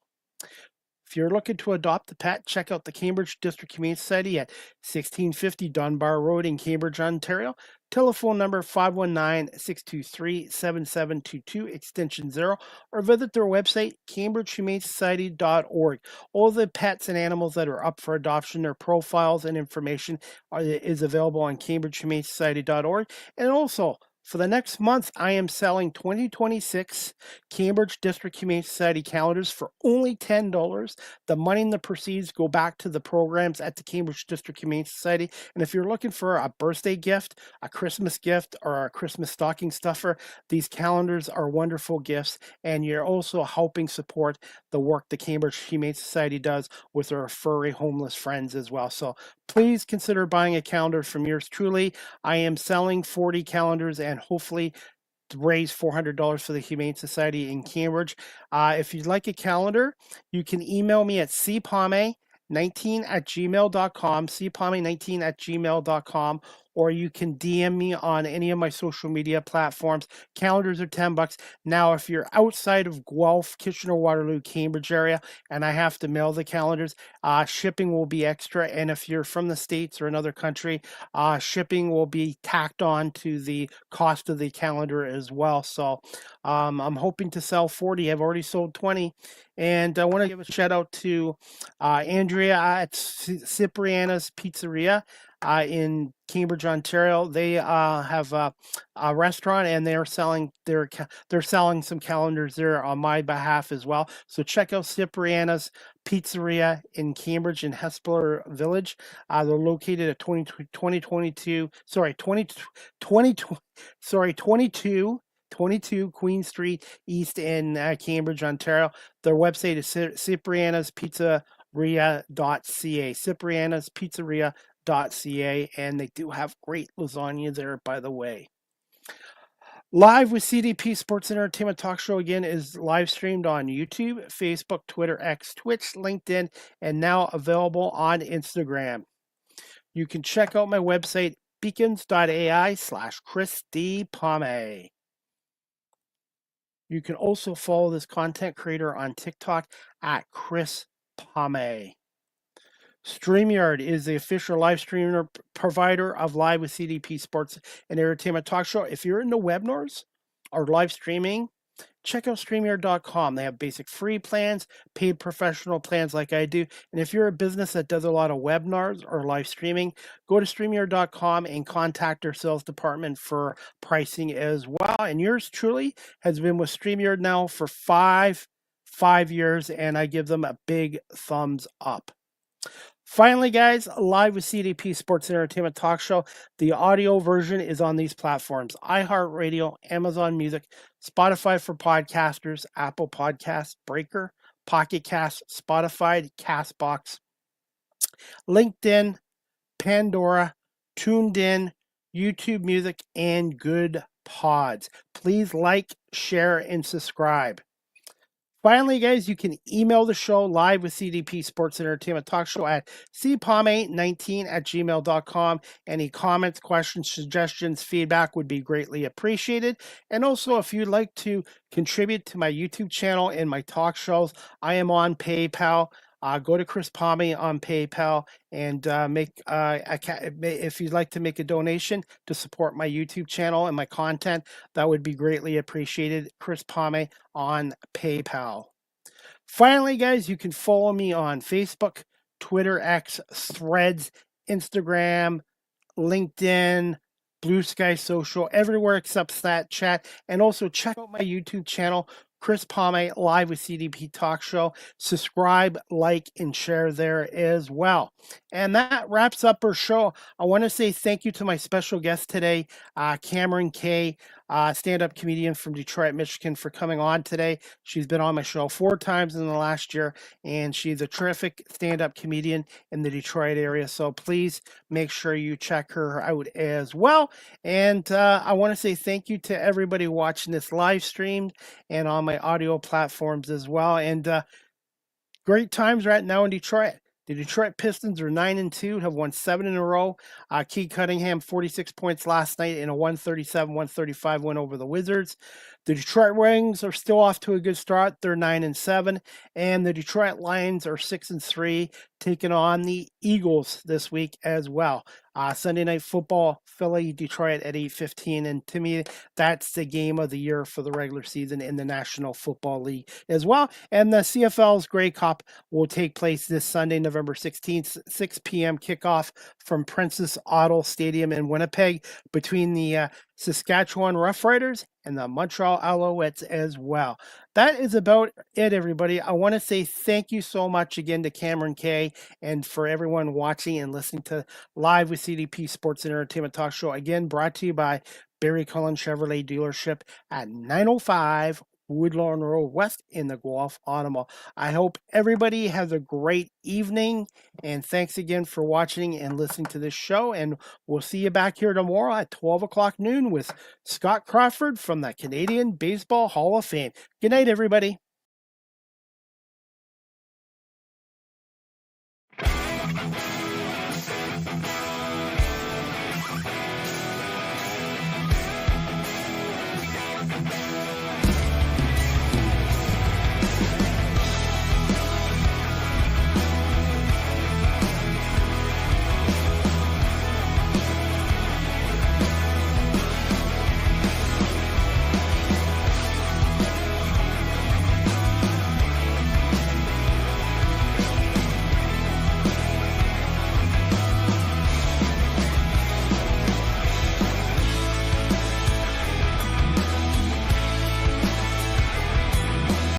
If you're looking to adopt a pet, check out the Cambridge District Humane Society at 1650 Dunbar Road in Cambridge, Ontario. Telephone number 519-623-7722, extension 0, or visit their website, cambridgehumanesociety.org. All the pets and animals that are up for adoption, their profiles and information is available on cambridgehumanesociety.org. And also, for the next month, I am selling 2026 Cambridge District Humane Society calendars for only $10. The money and the proceeds go back to the programs at the Cambridge District Humane Society. And if you're looking for a birthday gift, a Christmas gift, or a Christmas stocking stuffer, these calendars are wonderful gifts. And you're also helping support the work the Cambridge Humane Society does with our furry homeless friends as well. So please consider buying a calendar from yours truly. I am selling 40 calendars and hopefully raise $400 for the Humane Society in Cambridge. If you'd like a calendar, you can email me at cpame19@gmail.com, cpame19@gmail.com, or you can DM me on any of my social media platforms. Calendars are $10. Now, if you're outside of Guelph, Kitchener-Waterloo, Cambridge area, and I have to mail the calendars, shipping will be extra. And if you're from the States or another country, shipping will be tacked on to the cost of the calendar as well. So I'm hoping to sell 40. I've already sold 20. And I want to give a shout out to Andrea at Cipriana's Pizzeria in Cambridge, Ontario. They have a restaurant, and they're selling some calendars there on my behalf as well. So check out Cipriana's Pizzeria in Cambridge in Hespeler Village. They're located at 22 Queen Street East in Cambridge, Ontario. Their website is ciprianaspizzeria.ca, ciprianaspizzeria.ca, and they do have great lasagna there, by the way. Live with CDP Sports and Entertainment Talk Show again is live streamed on YouTube, Facebook, Twitter, X, Twitch, LinkedIn, and now available on Instagram. You can check out my website, beacons.ai/ChrisDPame. You can also follow this content creator on TikTok at Chris Pame. StreamYard is the official live streamer provider of Live with CDP Sports and Entertainment Talk Show. If you're into webinars or live streaming, check out StreamYard.com. They have basic free plans, paid professional plans like I do. And if you're a business that does a lot of webinars or live streaming, go to StreamYard.com and contact their sales department for pricing as well. And yours truly has been with StreamYard now for five years, and I give them a big thumbs up. Finally, guys, Live with CDP Sports and Entertainment Talk Show. The audio version is on these platforms: iHeartRadio, Amazon Music, Spotify for podcasters, Apple Podcasts, Breaker, Pocket Cast, Spotify, Castbox, LinkedIn, Pandora, Tuned In, YouTube Music, and Good Pods. Please like, share, and subscribe. Finally, guys, you can email the show Live with CDP Sports and Entertainment Talk Show at cpame19@gmail.com. Any comments, questions, suggestions, feedback would be greatly appreciated. And also, if you'd like to contribute to my YouTube channel and my talk shows, I am on PayPal. Go to Chris Pame on PayPal and if you'd like to make a donation to support my YouTube channel and my content, that would be greatly appreciated. Chris Pame on PayPal. Finally, guys, you can follow me on Facebook, Twitter, X, Threads, Instagram, LinkedIn, Blue Sky Social, everywhere except Snapchat. And also check out my YouTube channel, Chris Pame Live with CDP Talk Show. Subscribe, like, and share there as well. And that wraps up our show. I want to say thank you to my special guest today, Kamryn K, stand-up comedian from Detroit, Michigan, for coming on today. She's been on my show 4 times in the last year, and she's a terrific stand-up comedian in the Detroit area. So please make sure you check her out as well. And I want to say thank you to everybody watching this live stream and on my audio platforms as well. And great times right now in Detroit. The Detroit Pistons are 9-2, have won 7 in a row. Keith Cunningham, 46 points last night in a 137-135 win over the Wizards. The Detroit Wings are still off to a good start. They're 9-7, and the Detroit Lions are 6-3, taking on the Eagles this week as well. Sunday Night Football, Philly, Detroit at 8:15, and to me, that's the game of the year for the regular season in the National Football League as well. And the CFL's Grey Cup will take place this Sunday, November 16th, 6 p.m. kickoff from Princess Auto Stadium in Winnipeg between the Saskatchewan Roughriders and the Montreal Alouettes as well. That is about it, everybody. I want to say thank you so much again to Kamryn K and for everyone watching and listening to Live with CDP Sports and Entertainment Talk Show. Again, brought to you by Barry Cullen Chevrolet Dealership at 905 Woodlawn Road West in the Guelph Automall. I hope everybody has a great evening, and thanks again for watching and listening to this show, and we'll see you back here tomorrow at 12 o'clock noon with Scott Crawford from the Canadian Baseball Hall of Fame. Good night, everybody.